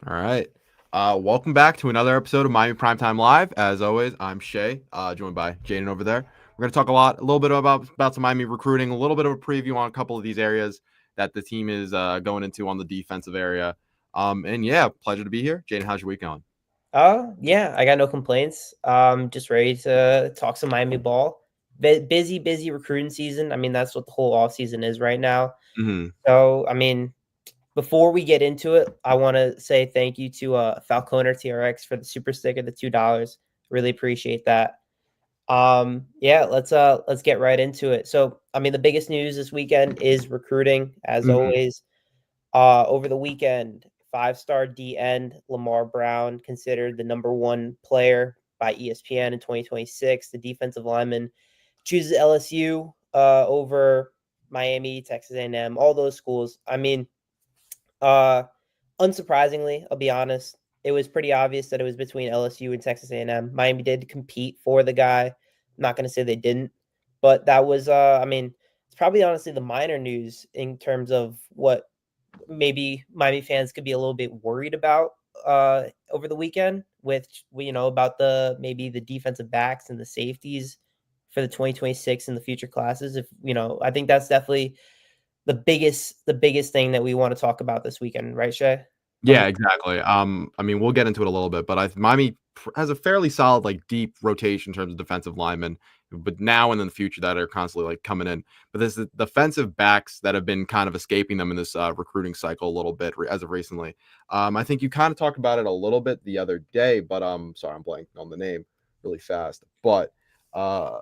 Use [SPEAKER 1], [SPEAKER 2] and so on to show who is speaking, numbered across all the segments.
[SPEAKER 1] All right. Welcome back to another episode of Miami Primetime Live. As always, I'm Shay, joined by Jaden over there. We're going to talk a little bit about some Miami recruiting, a little bit of a preview on a couple of these areas that the team is going into on the defensive area. And yeah, pleasure to be here. Jaden, how's your week going?
[SPEAKER 2] Yeah, I got no complaints. Just ready to talk some Miami ball. Busy recruiting season. I mean, that's what the whole off season is right now.
[SPEAKER 1] Mm-hmm.
[SPEAKER 2] So, I mean, before we get into it, I want to say thank you to Falconer TRX for the super sticker, the $2. Really appreciate that. Yeah, let's get right into it. So, I mean, the biggest news this weekend is recruiting, as
[SPEAKER 1] Mm-hmm.
[SPEAKER 2] always. Over the weekend, five-star D end Lamar Brown considered the number one player by ESPN in 2026. The defensive lineman chooses LSU over Miami, Texas A&M, all those schools. I mean, uh, unsurprisingly, I'll be honest, it was pretty obvious that it was between LSU and Texas A&M. Miami did compete for the guy. I'm not going to say they didn't, but that was, I mean, it's probably honestly the minor news in terms of what maybe Miami fans could be a little bit worried about over the weekend with about the maybe the defensive backs and the safeties for the 2026 and the future classes. If I think that's definitely the biggest thing that we want to talk about this weekend, right, Shay? What do
[SPEAKER 1] Yeah, exactly. I mean, we'll get into it a little bit, but Miami has a fairly solid, like, deep rotation in terms of defensive linemen, but now and in the future that are constantly like coming in. But there's the defensive backs that have been kind of escaping them in this recruiting cycle a little bit as of recently. I think you kind of talked about it a little bit the other day, but sorry, I'm blanking on the name really fast. But uh,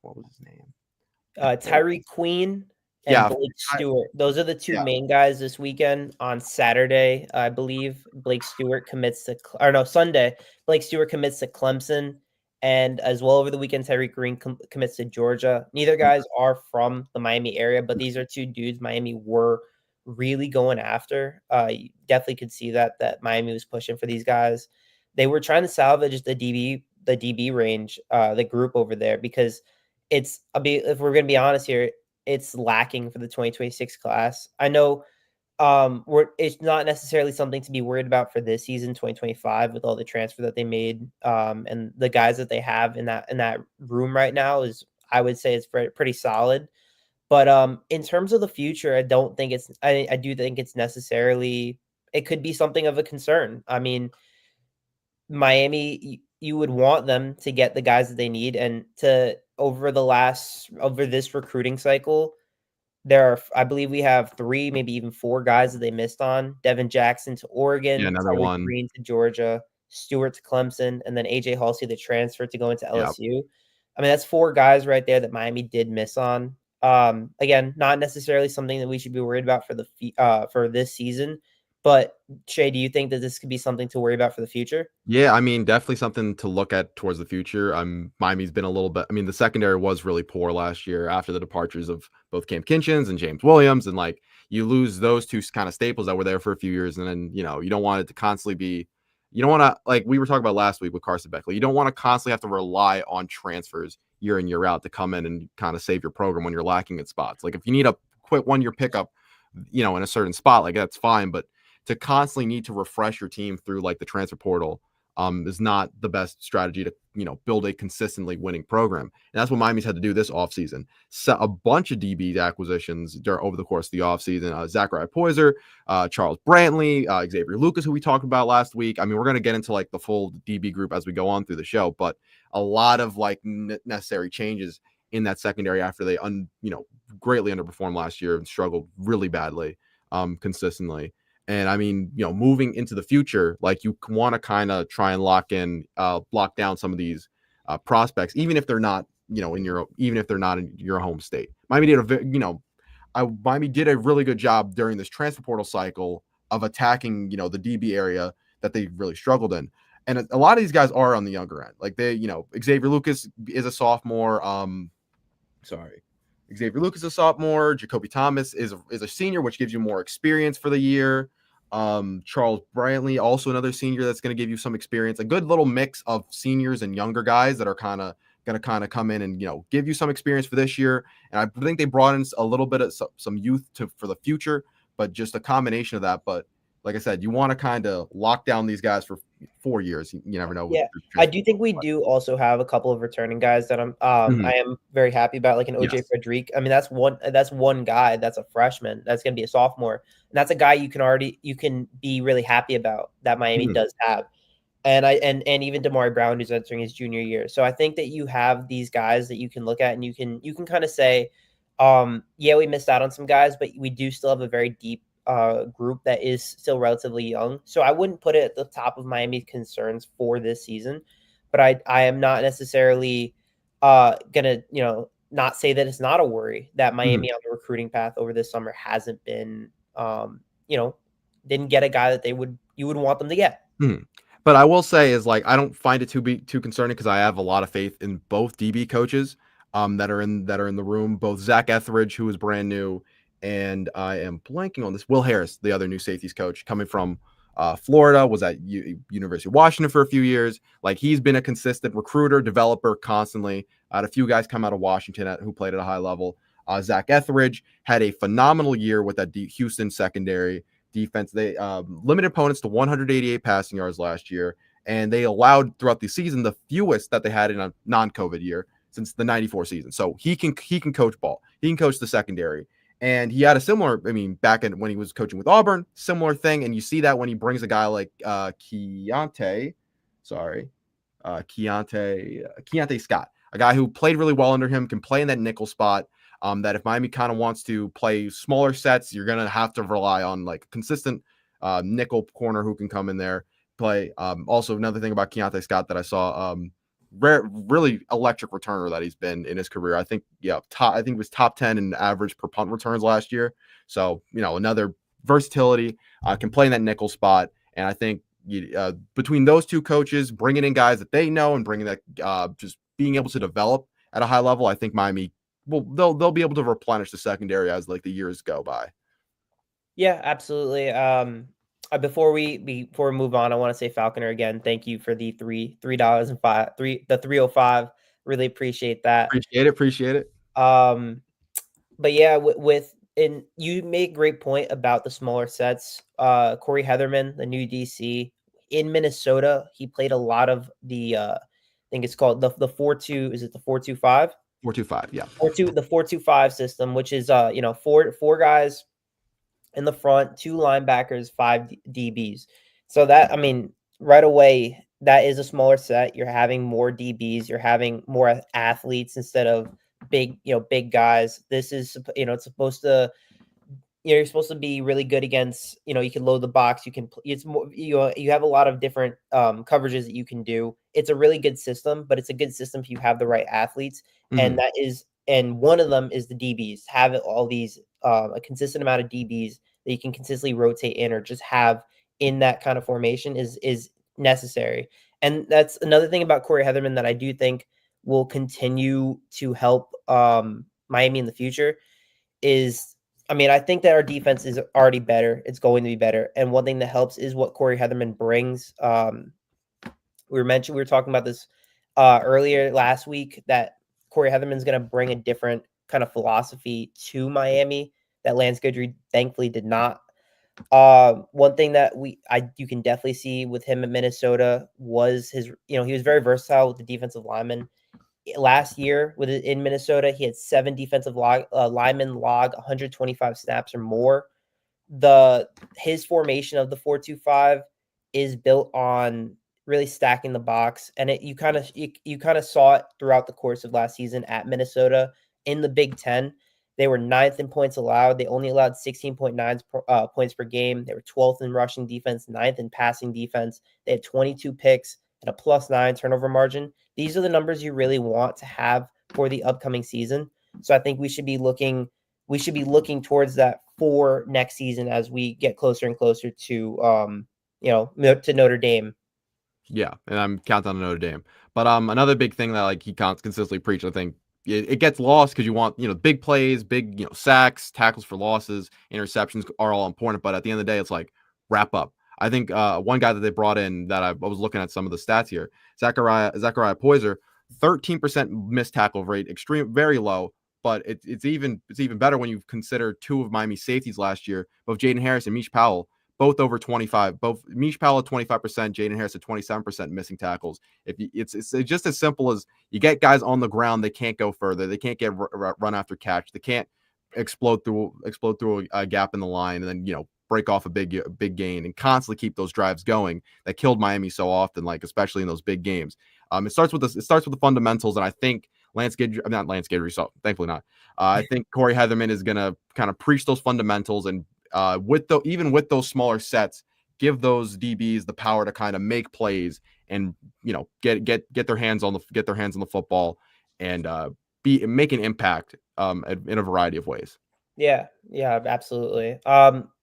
[SPEAKER 1] what was his name?
[SPEAKER 2] Tyree Queen and
[SPEAKER 1] Yeah,
[SPEAKER 2] Blake Stewart. Those are the two
[SPEAKER 1] yeah.
[SPEAKER 2] main guys this weekend. On Saturday, I believe Blake Stewart commits to, or no, Sunday, Blake Stewart commits to Clemson, and as well over the weekend, Tyree Green commits to Georgia. Neither guys are from the Miami area, but these are two dudes Miami were really going after. You definitely could see that Miami was pushing for these guys. They were trying to salvage the DB range, the group over there, because if we're gonna be honest here, it's lacking for the 2026 class. I know it's not necessarily something to be worried about for this season, 2025, with all the transfer that they made, and the guys that they have in that room right now is, I would say, it's pretty solid. But in terms of the future, I do think it's necessarily, it could be something of a concern. I mean, Miami, you would want them to get the guys that they need, and to over this recruiting cycle, I believe we have three, maybe even four guys that they missed on. Devin Jackson to
[SPEAKER 1] Yeah,
[SPEAKER 2] Oregon,
[SPEAKER 1] another
[SPEAKER 2] Tyreek
[SPEAKER 1] one.
[SPEAKER 2] Green to Georgia, Stewart to Clemson, and then AJ Halsey, the transfer, to go into
[SPEAKER 1] Yeah.
[SPEAKER 2] LSU. I mean, that's four guys right there that Miami did miss on. Again, not necessarily something that we should be worried about for this season. But Shay, do you think that this could be something to worry about for the future?
[SPEAKER 1] Yeah, I mean, definitely something to look at towards the future. Miami's been a little bit. I mean, the secondary was really poor last year after the departures of both Cam Kinchins and James Williams, and like you lose those two kind of staples that were there for a few years, and then you don't want it to constantly be. You don't want to, like we were talking about last week with Carson Beck. You don't want to constantly have to rely on transfers year in year out to come in and kind of save your program when you're lacking at spots. Like if you need a quick 1 year pickup, in a certain spot, like that's fine, but to constantly need to refresh your team through like the transfer portal is not the best strategy to build a consistently winning program. And that's what Miami's had to do this offseason. So a bunch of DB acquisitions over the course of the offseason. Zachariah Poyser, Charles Brantley, Xavier Lucas, who we talked about last week. I mean, we're going to get into like the full DB group as we go on through the show, but a lot of like necessary changes in that secondary after they greatly underperformed last year and struggled really badly consistently. And I mean, moving into the future, like you want to kind of try and lock down some of these prospects, even if they're not, even if they're not in your home state. Miami did a really good job during this transfer portal cycle of attacking, the DB area that they really struggled in. And a lot of these guys are on the younger end. Like Xavier Lucas is a sophomore. Sorry. Xavier Lucas is a sophomore. Jacoby Thomas is a senior, which gives you more experience for the year. Charles Brantley, also another senior that's going to give you some experience. A good little mix of seniors and younger guys that are kind of going to come in and give you some experience for this year. And I think they brought in a little bit of some youth for the future, but just a combination of that. But like I said, you want to kind of lock down these guys for 4 years. You never know with
[SPEAKER 2] Yeah,
[SPEAKER 1] the
[SPEAKER 2] I
[SPEAKER 1] transfer.
[SPEAKER 2] do think we do also have a couple of returning guys that
[SPEAKER 1] Mhm.
[SPEAKER 2] I am very happy about, like an OJ
[SPEAKER 1] Yes.
[SPEAKER 2] Frederic. I mean, that's one guy that's a freshman that's going to be a sophomore, and that's a guy you can be really happy about that Miami
[SPEAKER 1] Mhm.
[SPEAKER 2] does have. And even Damari Brown, who's entering his junior year. So I think that you have these guys that you can look at and you can kind of say, yeah, we missed out on some guys, but we do still have a very deep group that is still relatively young. So I wouldn't put it at the top of Miami's concerns for this season, but I am not necessarily gonna not say that it's not a worry that
[SPEAKER 1] Mhm.
[SPEAKER 2] Miami on the recruiting path over this summer hasn't been you know didn't get a guy that you would want them to get.
[SPEAKER 1] Mhm. But I will say is like I don't find it too concerning because I have a lot of faith in both DB coaches that are in the room. Both Zach Etheridge, who is brand new, and I am blanking on this. Will Harris, the other new safeties coach, coming from Florida, was at University of Washington for a few years. Like he's been a consistent recruiter, developer constantly. I had a few guys come out of Washington who played at a high level. Zach Etheridge had a phenomenal year with that Houston secondary defense. They limited opponents to 188 passing yards last year, and they allowed throughout the season the fewest that they had in a non-COVID year since the '94 season. So he can coach ball. He can coach the secondary. And he had a similar, I mean, back in when he was coaching with Auburn, similar thing. And you see that when he brings a guy like Keontae Scott, a guy who played really well under him, can play in that nickel spot. That if Miami kind of wants to play smaller sets, you're going to have to rely on like consistent nickel corner who can come in there play. Also, another thing about Keontae Scott that I saw, really electric returner that he's been in his career. I think, I think it was top 10 in average per punt returns last year. So, another versatility, can play in that nickel spot. And I think between those two coaches, bringing in guys that they know and bringing that, just being able to develop at a high level, I think Miami they'll be able to replenish the secondary as like the years go by.
[SPEAKER 2] Yeah, absolutely. Before we move on, I want to say Falconer again. Thank you for the $3 and 305. Really appreciate that.
[SPEAKER 1] Appreciate it.
[SPEAKER 2] Um, but yeah, and you make a great point about the smaller sets. Corey Heatherman, the new DC in Minnesota, he played a lot of I think it's called the 4-2. Is it the 4-2-5?
[SPEAKER 1] 4-2-5, yeah.
[SPEAKER 2] 4-2 system, which is four guys in the front, two linebackers, five DBs. So that, I mean, right away, that is a smaller set. You're having more DBs, you're having more athletes instead of big guys. This is, it's supposed to, you're supposed to be really good against, you can load the box. You can, it's more, you have a lot of different coverages that you can do. It's a really good system, but it's a good system if you have the right athletes.
[SPEAKER 1] Mhm.
[SPEAKER 2] And one of them is the DBs. Have all these, a consistent amount of DBs that you can consistently rotate in or just have in that kind of formation is necessary. And that's another thing about Corey Heatherman that I do think will continue to help Miami in the future is, I mean, I think that our defense is already better. It's going to be better. And one thing that helps is what Corey Heatherman brings. We were talking about this earlier last week that Corey Heatherman's going to bring a different kind of philosophy to Miami that Lance Goodry thankfully did not. One thing that you can definitely see with him in Minnesota was his, he was very versatile with the defensive linemen. Last year in Minnesota, he had 7 defensive linemen log 125 snaps or more. His formation of the 4-2-5 is built on really stacking the box, and you kind of saw it throughout the course of last season at Minnesota in the Big Ten. They were 9th in points allowed. They only allowed 16.9 points per game. They were 12th in rushing defense, 9th in passing defense. They had 22 picks and a +9 turnover margin. These are the numbers you really want to have for the upcoming season. So I think we should be looking towards that for next season as we get closer and closer to to Notre Dame.
[SPEAKER 1] Yeah, and I'm counting on Notre Dame. But another big thing that like he consistently preach, I think it gets lost because you want big plays, big sacks, tackles for losses, interceptions are all important. But at the end of the day, it's like wrap up. I think one guy that they brought in that I was looking at some of the stats here, Zachariah Poyser, 13% missed tackle rate, very low. But it's even better when you consider two of Miami's safeties last year, both Jaden Harris and Mish Powell, both over 25. Both Mish Powell at 25%, Jaden Harris at 27% missing tackles. If you, it's just as simple as you get guys on the ground, they can't go further. They can't get run after catch. They can't explode through a gap in the line, and then break off a big gain and constantly keep those drives going that killed Miami so often, like especially in those big games. It starts with the fundamentals, and I think not Lance Guidry, so thankfully not. I think Corey Heatherman is gonna kind of preach those fundamentals, and even with those smaller sets, give those DBs the power to kind of make plays and get their hands on the football and make an impact in a variety of ways.
[SPEAKER 2] Yeah, absolutely.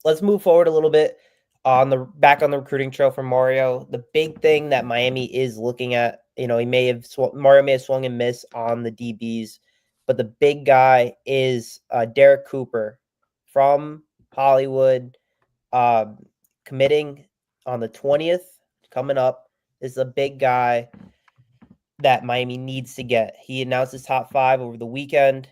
[SPEAKER 2] Let's move forward a little bit back on the recruiting trail for Mario. The big thing that Miami is looking at, Mario may have swung and missed on the DBs, but the big guy is Derek Cooper from Hollywood, committing on the 20th, coming up. This is a big guy that Miami needs to get. He announced his top 5 over the weekend.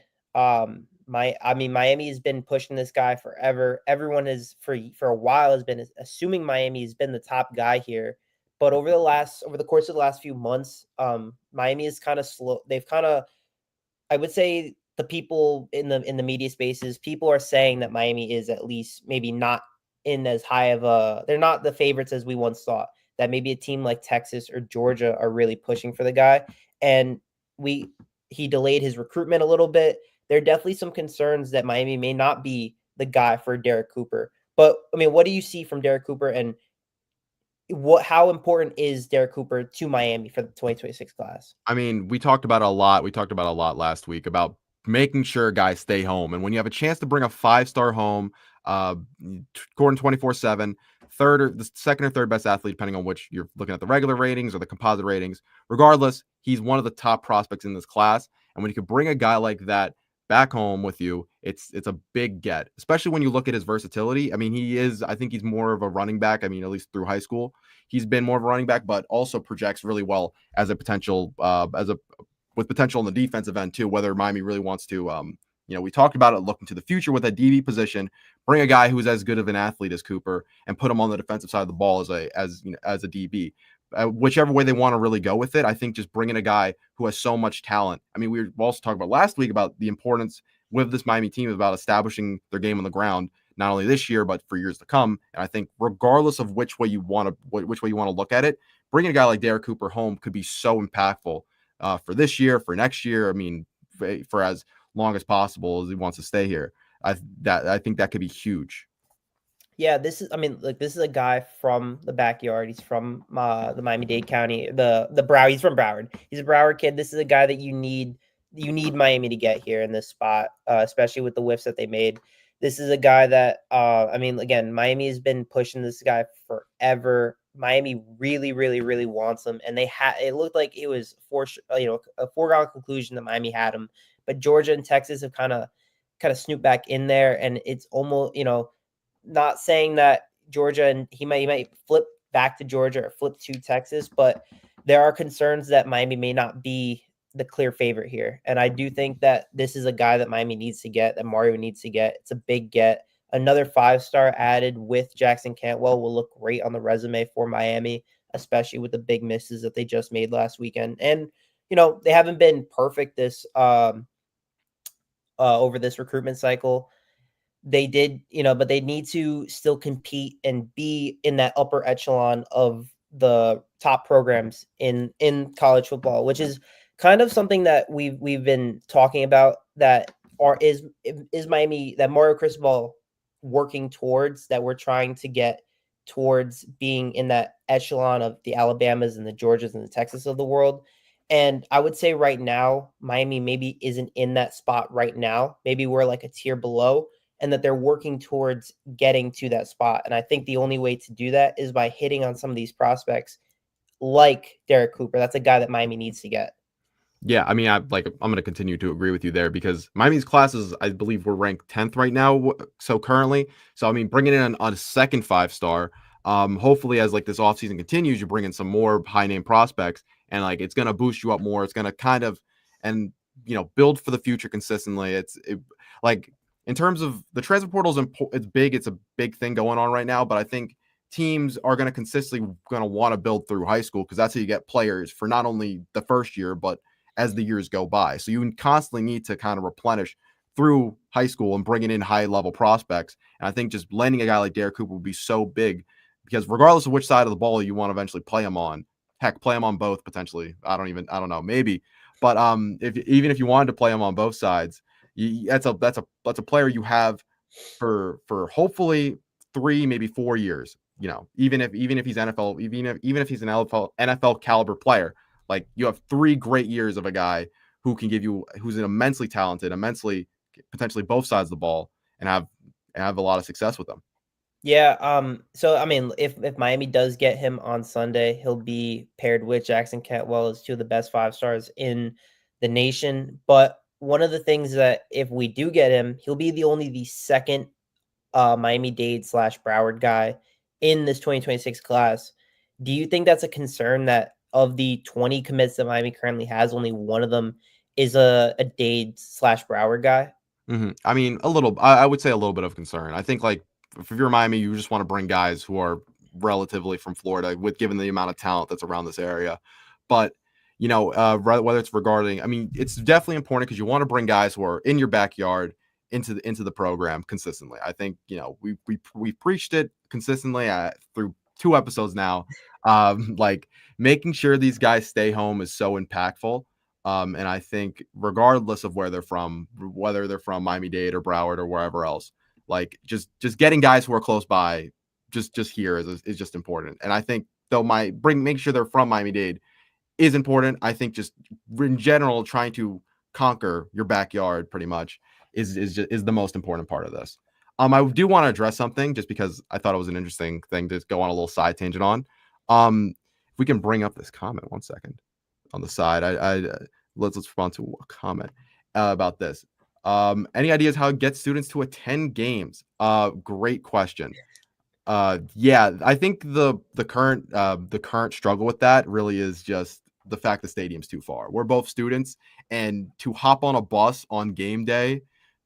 [SPEAKER 2] Miami has been pushing this guy forever. Everyone has for a while has been assuming Miami has been the top guy here. But over the course of the last few months, Miami is kind of slow. They've kind of, I would say, the people in the media spaces, people are saying that Miami is at least maybe not in as high of they're not the favorites as we once thought. That maybe a team like Texas or Georgia are really pushing for the guy. And he delayed his recruitment a little bit. There are definitely some concerns that Miami may not be the guy for Derek Cooper. But what do you see from Derek Cooper, and how important is Derek Cooper to Miami for the 2026 class?
[SPEAKER 1] We talked about it a lot. We talked about it a lot last week about making sure guys stay home. And when you have a chance to bring a 5-star home, scoring 24/7, the second or third best athlete, depending on which you're looking at, the regular ratings or the composite ratings, regardless, he's one of the top prospects in this class. And when you could bring a guy like that back home with you, it's a big get, especially when you look at his versatility. I think he's more of a running back. At least through high school, he's been more of a running back, but also projects really well as a potential, with potential in the defensive end too, whether Miami really wants to, we talked about it, looking to the future with a DB position, bring a guy who's as good of an athlete as Cooper and put him on the defensive side of the ball as a DB. Whichever way they want to really go with it, I think just bringing a guy who has so much talent. We were also talking about last week about the importance with this Miami team about establishing their game on the ground, not only this year, but for years to come. And I think regardless of which way you want to look at it, bringing a guy like Derek Cooper home could be so impactful for this year, for next year. For as long as possible as he wants to stay here. I think that could be huge.
[SPEAKER 2] Yeah, this is a guy from the backyard. He's from the Miami-Dade County, he's from Broward. He's a Broward kid. This is a guy that you need Miami to get here in this spot, especially with the whiffs that they made. This is a guy that again, Miami has been pushing this guy forever. Miami really, really, really wants him, and it looked like it was a foregone conclusion that Miami had him, but Georgia and Texas have kind of snooped back in there, and it's almost, not saying that Georgia and he might flip back to Georgia or flip to Texas, but there are concerns that Miami may not be the clear favorite here. And I do think that this is a guy that Miami needs to get, that Mario needs to get. It's a big get. Another 5-star added with Jackson Cantwell will look great on the resume for Miami, especially with the big misses that they just made last weekend. And, they haven't been perfect this over this recruitment cycle. They did, but they need to still compete and be in that upper echelon of the top programs in college football, which is kind of something that we've been talking about, that is Miami, that Mario Cristobal working towards, that we're trying to get towards being in that echelon of the Alabamas and the Georgias and the Texas of the world. And I would say right now, Miami maybe isn't in that spot right now. Maybe we're like a tier below, and that they're working towards getting to that spot. And I think the only way to do that is by hitting on some of these prospects like Derek Cooper. That's a guy that Miami needs to get.
[SPEAKER 1] Yeah, I'm going to continue to agree with you there, because Miami's classes, I believe, we're ranked 10th right now. So currently, bringing in on a second 5-star, hopefully as this offseason continues, you bring in some more high name prospects, and it's going to boost you up more. It's going to kind of, build for the future consistently. in terms of the transfer portal it's big. It's a big thing going on right now, but I think teams are going to consistently going to want to build through high school because that's how you get players for not only the first year, but as the years go by. So you constantly need to kind of replenish through high school and bringing in high level prospects. And I think just landing a guy like Derek Cooper would be so big because regardless of which side of the ball you want to eventually play him on, heck, play him on both potentially. I don't know, maybe. But if you wanted to play him on both sides, that's a player you have for hopefully 3, maybe 4 years. You know, even if he's NFL, even if he's an NFL caliber player, like you have 3 great years of a guy who's an immensely talented, immensely potentially both sides of the ball, and have a lot of success with them.
[SPEAKER 2] Yeah, so I mean, if Miami does get him on Sunday, he'll be paired with Jackson Cantwell as 2 of the best 5 stars in the nation. But one of the things that if we do get him, he'll be the second Miami-Dade / Broward guy in this 2026 class. Do you think that's a concern that of the 20 commits that Miami currently has, only one of them is a Dade / Broward guy?
[SPEAKER 1] I mean, I would say a little bit of concern. I think like if you're Miami, you just want to bring guys who are relatively from Florida, with given the amount of talent that's around this area. But you know, whether it's regarding, I mean, it's definitely important because you want to bring guys who are in your backyard into the program consistently. I think you know we preached it consistently through 2 episodes now. Like making sure these guys stay home is so impactful. And I think regardless of where they're from, whether they're from Miami-Dade or Broward or wherever else, like just getting guys who are close by, just here is just important. And I think they'll make sure they're from Miami-Dade is important. I think just in general, trying to conquer your backyard pretty much is the most important part of this. I do want to address something just because I thought it was an interesting thing to go on a little side tangent on. If we can bring up this comment 1 second on the side, let's respond to a comment about this. Any ideas how to get students to attend games? Great question. Yeah, I think the current struggle with that really is just the fact the stadium's too far. We're both students, and to hop on a bus on game day,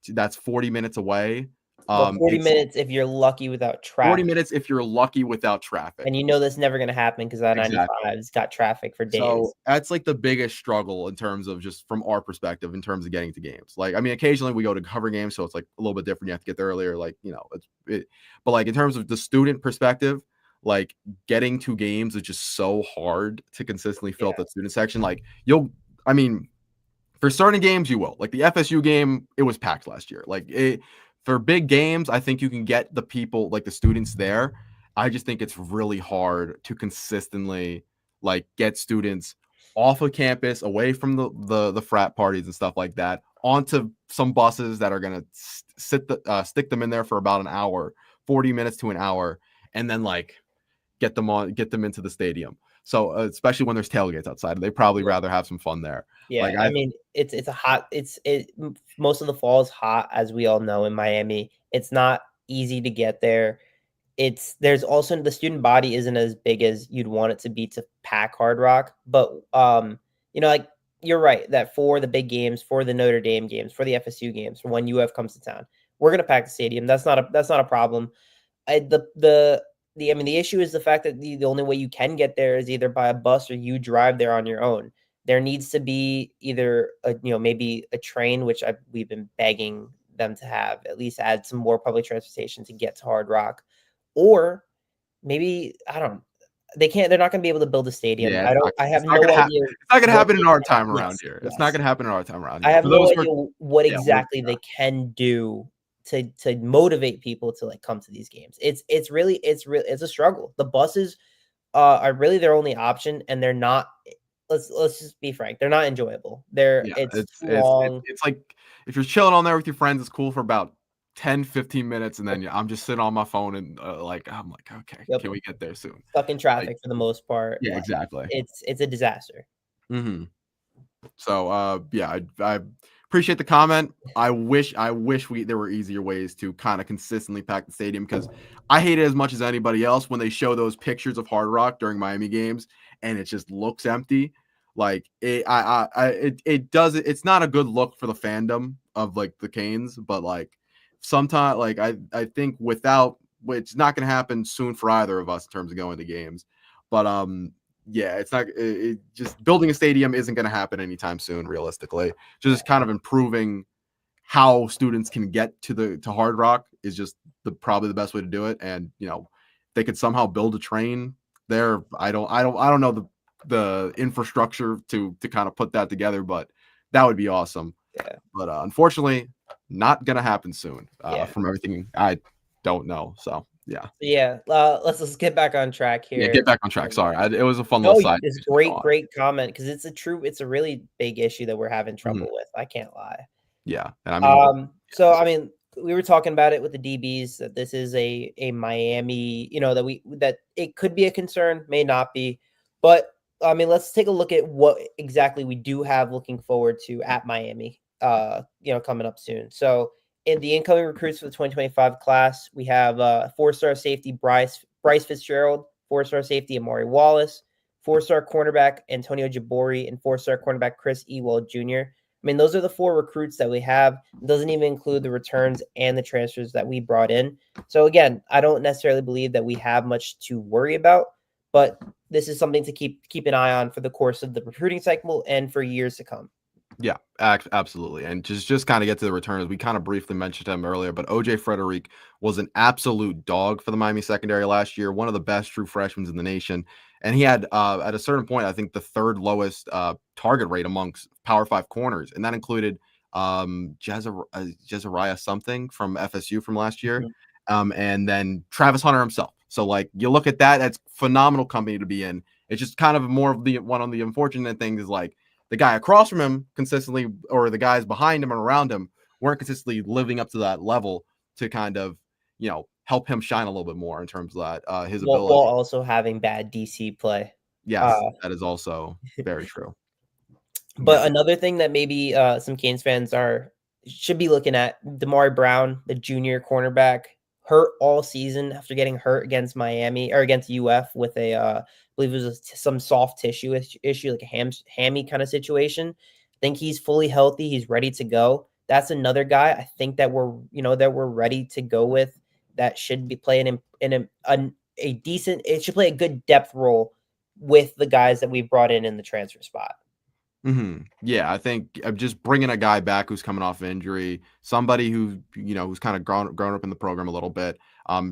[SPEAKER 1] that's 40 minutes away.
[SPEAKER 2] Well, 40 minutes if you're lucky without
[SPEAKER 1] 40
[SPEAKER 2] traffic.
[SPEAKER 1] minutes if you're lucky without traffic.
[SPEAKER 2] And you know that's never gonna happen because that
[SPEAKER 1] Exactly.
[SPEAKER 2] 95's got traffic for days.
[SPEAKER 1] So that's like the biggest struggle in terms of just from our perspective in terms of getting to games. Like, I mean, occasionally we go to cover games, so it's like a little bit different. You have to get there earlier, like, you know, but like in terms of the student perspective, like getting to games is just so hard to consistently fill up the student section. Like I mean, for certain games, you will. Like the FSU game, it was packed last year. For big games, I think you can get the people, like the students there. I just think it's really hard to consistently like get students off of campus, away from the frat parties and stuff like that, onto some buses that are gonna stick them in there for about an hour, 40 minutes to an hour, and then like get them into the stadium. So especially when there's tailgates outside, they probably rather have some fun there.
[SPEAKER 2] Yeah,
[SPEAKER 1] Like
[SPEAKER 2] I mean, most of the fall is hot, as we all know in Miami. It's not easy to get there. There's also the student body isn't as big as you'd want it to be to pack Hard Rock, but you know, like you're right that for the big games, for the Notre Dame games, for the FSU games, for when UF comes to town, we're gonna pack the stadium. That's not a problem. I mean, the issue is the fact that the only way you can get there is either by a bus or you drive there on your own. There needs to be either maybe a train, which we've been begging them to have, at least add some more public transportation to get to Hard Rock, or maybe I don't. They're not going to be able to build a stadium.
[SPEAKER 1] yeah,
[SPEAKER 2] I have
[SPEAKER 1] it's not
[SPEAKER 2] no
[SPEAKER 1] gonna
[SPEAKER 2] idea.
[SPEAKER 1] it's not gonna
[SPEAKER 2] what
[SPEAKER 1] happen in
[SPEAKER 2] they
[SPEAKER 1] our
[SPEAKER 2] can.
[SPEAKER 1] time around
[SPEAKER 2] Yes,
[SPEAKER 1] here. It's not
[SPEAKER 2] yes.
[SPEAKER 1] gonna happen in our time around
[SPEAKER 2] I
[SPEAKER 1] here.
[SPEAKER 2] have
[SPEAKER 1] For
[SPEAKER 2] no
[SPEAKER 1] those
[SPEAKER 2] idea what
[SPEAKER 1] yeah,
[SPEAKER 2] exactly they can do to motivate people to like come to these games. It's a struggle. The buses are really their only option, and they're not. Let's just be frank. They're not enjoyable.
[SPEAKER 1] yeah,
[SPEAKER 2] It's too long.
[SPEAKER 1] it's like if you're chilling on there with your friends, it's cool for about 10-15 minutes, and then I'm just sitting on my phone and like I'm like, okay,
[SPEAKER 2] Yep.
[SPEAKER 1] can we get there soon?
[SPEAKER 2] Stuck in
[SPEAKER 1] Like,
[SPEAKER 2] traffic for the most part.
[SPEAKER 1] yeah,
[SPEAKER 2] Like
[SPEAKER 1] exactly.
[SPEAKER 2] it's a disaster.
[SPEAKER 1] Hmm. So yeah, I appreciate the comment. I wish there were easier ways to kind of consistently pack the stadium, because I hate it as much as anybody else when they show those pictures of Hard Rock during Miami games and it just looks empty. Like it does, it's not a good look for the fandom of like the Canes, but like sometime, like I think without, it's not going to happen soon for either of us in terms of going to games, but yeah, it's not. Just building a stadium isn't going to happen anytime soon, realistically. Just kind of improving how students can get to Hard Rock is just probably the best way to do it. And they could somehow build a train there. I don't know the infrastructure to kind of put that together, but that would be awesome.
[SPEAKER 2] Yeah.
[SPEAKER 1] But unfortunately, not gonna happen soon.
[SPEAKER 2] Yeah.
[SPEAKER 1] From everything I don't know. So yeah.
[SPEAKER 2] Yeah. Let's get back on track
[SPEAKER 1] Yeah,
[SPEAKER 2] here.
[SPEAKER 1] get back on track. Sorry, it was a fun
[SPEAKER 2] No,
[SPEAKER 1] little side.
[SPEAKER 2] it's great comment because it's a really big issue that we're having trouble with. I can't lie.
[SPEAKER 1] Yeah, and I mean,
[SPEAKER 2] so I mean, we were talking about it with the DBs that this is a Miami, that it could be a concern, may not be, but I mean, let's take a look at what exactly we do have looking forward to at Miami, coming up soon. So in the incoming recruits for the 2025 class, we have 4-star safety Bryce Fitzgerald, 4-star safety Amari Wallace, 4-star cornerback Antonio Jabori, and 4-star cornerback Chris Ewell Jr. I mean, those are the 4 recruits that we have. It doesn't even include the returns and the transfers that we brought in. So again, I don't necessarily believe that we have much to worry about, but this is something to keep an eye on for the course of the recruiting cycle and for years to come.
[SPEAKER 1] Yeah, absolutely. And just kind of get to the returns. We kind of briefly mentioned him earlier, but OJ Frederick was an absolute dog for the Miami secondary last year, one of the best true freshmen in the nation. And he had, at a certain point, I think the 3rd lowest target rate amongst Power 5 corners. And that included Jezariah something from FSU from last year. And then Travis Hunter himself. So like you look at that, that's phenomenal company to be in. It's just kind of more of the one of the unfortunate things is like, the guy across from him consistently, or the guys behind him and around him weren't consistently living up to that level to kind of, help him shine a little bit more in terms of that, his ability.
[SPEAKER 2] While also having bad DC play.
[SPEAKER 1] Yes, that is also very true.
[SPEAKER 2] But another thing that maybe some Canes fans should be looking at, Damari Brown, the junior cornerback, hurt all season after getting hurt against Miami or against UF with I believe it was some soft tissue issue, like a hammy kind of situation. I think he's fully healthy. He's ready to go. That's another guy I think that we're ready to go with. That should be playing in a decent. It should play a good depth role with the guys that we've brought in the transfer spot.
[SPEAKER 1] Yeah, I think just bringing a guy back who's coming off of injury, somebody who who's kind of grown up in the program a little bit.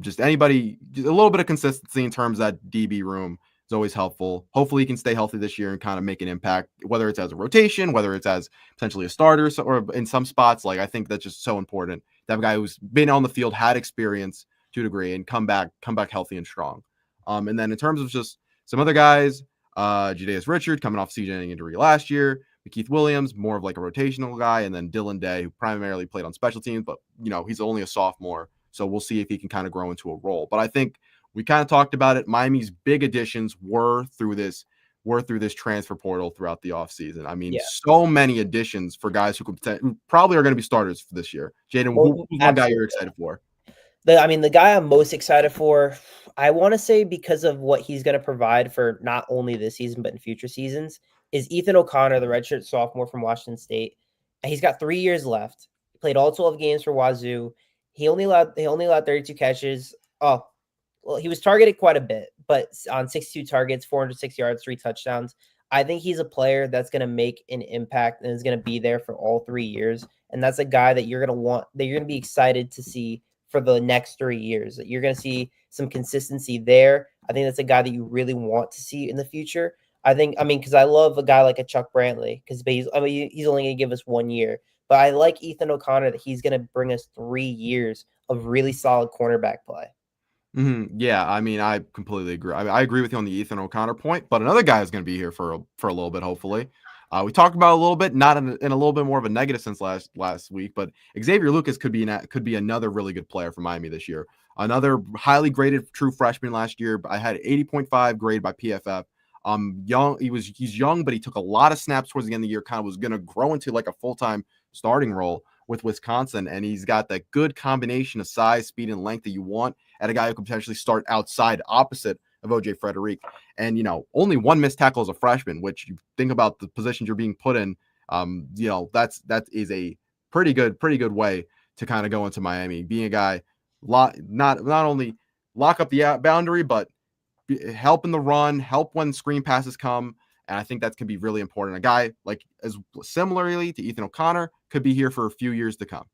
[SPEAKER 1] Just anybody, just a little bit of consistency in terms of that DB room is always helpful. Hopefully, he can stay healthy this year and kind of make an impact, whether it's as a rotation, whether it's as potentially a starter, or in some spots. Like I think that's just so important to have a guy who's been on the field, had experience to a degree, and come back healthy and strong. And then in terms of just some other guys. Jadaeus Richard coming off CJ injury last year. Keith Williams, more of like a rotational guy, and then Dylan Day, who primarily played on special teams, but he's only a sophomore, so we'll see if he can kind of grow into a role. But I think we kind of talked about it. Miami's big additions were through this transfer portal throughout the offseason. I mean, so many additions for guys who probably are going to be starters for this year. Jaden, who's one guy you're excited for?
[SPEAKER 2] The guy I'm most excited for, I want to say because of what he's going to provide for not only this season, but in future seasons, is Ethan O'Connor, the redshirt sophomore from Washington State. He's got 3 years left. He played all 12 games for Wazoo. He only allowed 32 catches. Oh, well, he was targeted quite a bit, but on 62 targets, 406 yards, 3 touchdowns. I think he's a player that's going to make an impact and is going to be there for all 3 years. And that's a guy that you're going to be excited to see for the next 3 years. You're going to see some consistency there. I think that's a guy that you really want to see in the future. Because I love a guy like a Chuck Brantley, because he's only going to give us 1 year. But I like Ethan O'Connor that he's going to bring us 3 years of really solid cornerback play.
[SPEAKER 1] Yeah, I mean, I completely agree. I agree with you on the Ethan O'Connor point, but another guy is going to be here for a little bit, hopefully. We talked about it a little bit, not in a little bit more of a negative sense last week, but Xavier Lucas could be another really good player for Miami this year. Another highly graded true freshman last year. I had 80.5 grade by PFF. He's young, but he took a lot of snaps towards the end of the year. Kind of was going to grow into like a full-time starting role with Wisconsin, and he's got that good combination of size, speed, and length that you want at a guy who could potentially start outside opposite of OJ Frederick. And only 1 missed tackle as a freshman, which you think about the positions you're being put in, that is a pretty good way to kind of go into Miami, being a guy not only lock up the boundary, but help in the run, help when screen passes come. And I think that could be really important. A guy like as similarly to Ethan O'Connor could be here for a few years to come.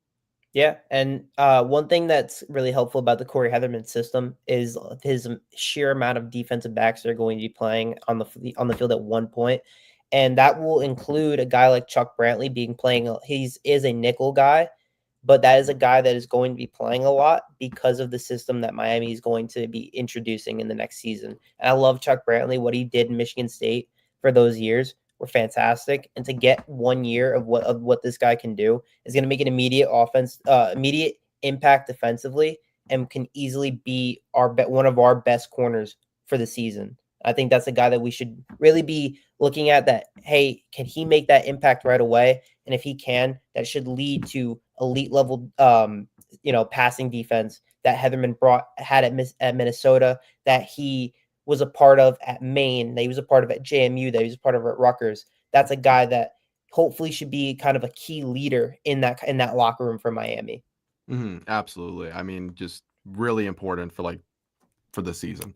[SPEAKER 2] Yeah, and one thing that's really helpful about the Corey Heatherman system is his sheer amount of defensive backs that are going to be playing on the field at one point, and that will include a guy like Chuck Brantley is a nickel guy, but that is a guy that is going to be playing a lot because of the system that Miami is going to be introducing in the next season. And I love Chuck Brantley. What he did in Michigan State for those years were fantastic. And to get 1 year of what this guy can do is going to make an immediate impact defensively, and can easily be one of our best corners for the season. I think that's a guy that we should really be looking at, that, hey, can he make that impact right away? And if he can, that should lead to elite level, passing defense that Heatherman had at Minnesota, that he was a part of at Maine, that he was a part of at JMU, that he was a part of at Rutgers. That's a guy that hopefully should be kind of a key leader in that locker room for Miami.
[SPEAKER 1] Absolutely. I mean, just really important for the season.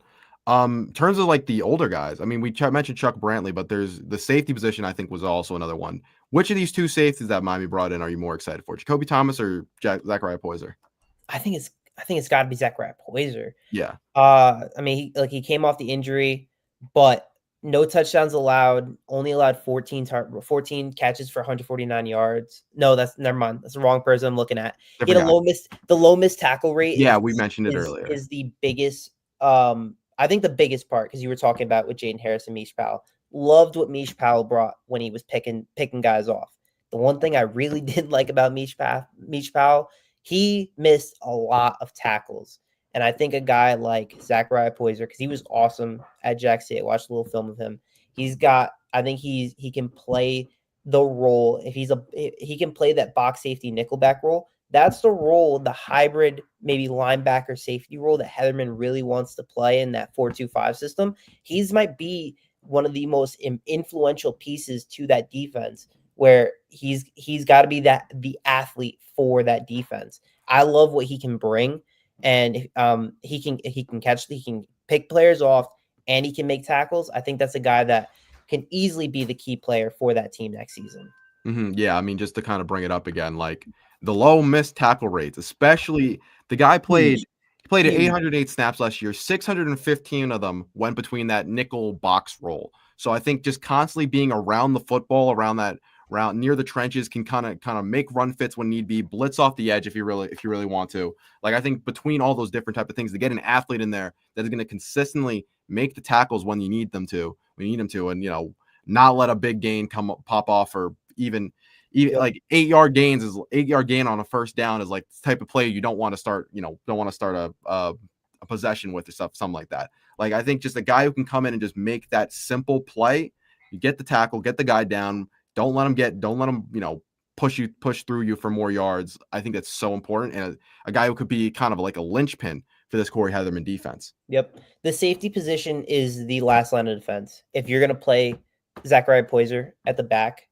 [SPEAKER 1] In terms of like the older guys, I mean, we mentioned Chuck Brantley, but there's the safety position, I think, was also another one. Which of these two safeties that Miami brought in are you more excited for, Jacoby Thomas or Zachariah Poyser?
[SPEAKER 2] I think it's got to be Zachariah Poyser.
[SPEAKER 1] Yeah.
[SPEAKER 2] I mean, he came off the injury, but no touchdowns allowed. Only allowed 14 catches for 149 yards. No, never mind. That's the wrong person I'm looking at. He had the low missed tackle rate.
[SPEAKER 1] Yeah, we mentioned it earlier.
[SPEAKER 2] Is the biggest. I think the biggest part, because you were talking about with Jaden Harris and Mish Powell. Loved what Mish Powell brought when he was picking guys off. The one thing I really didn't like about Mish Powell, he missed a lot of tackles. And I think a guy like Zachariah Poyser, because he was awesome at Jack State, I watched a little film of him. I think he can play the role. If he can play that box safety nickelback role. That's the role, the hybrid, maybe linebacker safety role that Heatherman really wants to play in that 4-2-5 system. Might be one of the most influential pieces to that defense, where he's got to be the athlete for that defense. I love what he can bring, and he can pick players off, and he can make tackles. I think that's a guy that can easily be the key player for that team next season.
[SPEAKER 1] Yeah, I mean, just to kind of bring it up again, like the low missed tackle rates, especially the guy played at 808 snaps last year. 615 of them went between that nickel box role. So I think just constantly being around the football, around near the trenches, can kind of make run fits when need be, blitz off the edge if you really want to. Like, I think between all those different type of things, to get an athlete in there that is going to consistently make the tackles when you need them to, and not let a big gain pop off, or even
[SPEAKER 2] Yep.
[SPEAKER 1] like 8-yard gain on a first down is like the type of play you don't want to start a possession with, or something like that. Like, I think just a guy who can come in and just make that simple play, you get the tackle, get the guy down, don't let him push through you for more yards. I think that's so important, and a guy who could be kind of like a linchpin for this Corey Heatherman defense.
[SPEAKER 2] Yep. The safety position is the last line of defense. If you're going to play Zachariah Poyser at the back,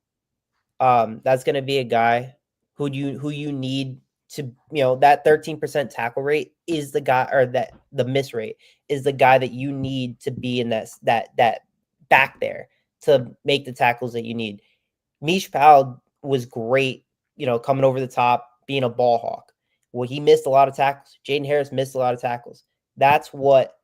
[SPEAKER 2] that's going to be a guy who you need to, that 13% tackle rate is the guy, or that the miss rate is the guy that you need to be in that back there to make the tackles that you need. Mish Powell was great, coming over the top, being a ball hawk. Well, he missed a lot of tackles. Jaden Harris missed a lot of tackles. That's what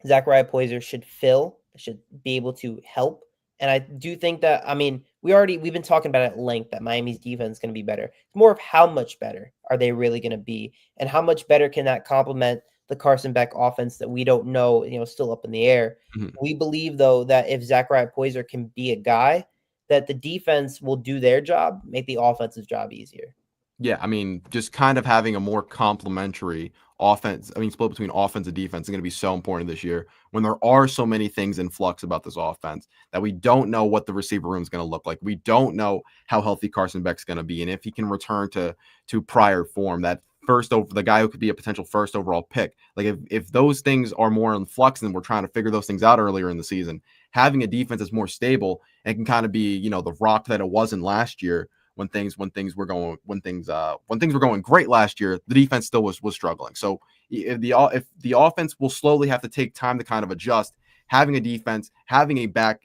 [SPEAKER 2] Zachariah Poyser should be able to help. And I do think that, I mean, we've been talking about it at length that Miami's defense is going to be better. It's more of how much better are they really going to be, and how much better can that complement the Carson Beck offense that we don't know, still up in the air.
[SPEAKER 1] Mm-hmm.
[SPEAKER 2] We believe, though, that if Zachariah Poyser can be a guy, that the defense will do their job, make the offensive job easier.
[SPEAKER 1] Yeah, I mean, just kind of having a more complementary offense, split between offense and defense is going to be so important this year, when there are so many things in flux about this offense, that we don't know what the receiver room is going to look like. We don't know how healthy Carson Beck's going to be, and if he can return to prior form, that the guy who could be a potential first overall pick. Like, if those things are more in flux, and we're trying to figure those things out earlier in the season, having a defense that's more stable and can kind of be, the rock that it wasn't last year, when things were going great last year, the defense still was struggling. So if the offense will slowly have to take time to kind of adjust, having a defense, having a back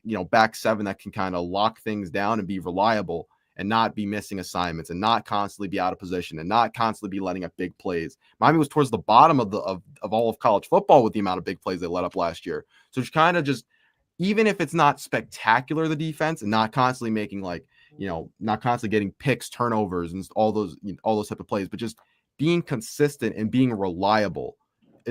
[SPEAKER 1] seven that can kind of lock things down and be reliable and not be missing assignments and not constantly be out of position and not constantly be letting up big plays. Miami was towards the bottom of all of college football with the amount of big plays they let up last year. So it's kind of just, even if it's not spectacular, the defense, and not constantly making not constantly getting picks, turnovers, and all those type of plays, but just being consistent and being reliable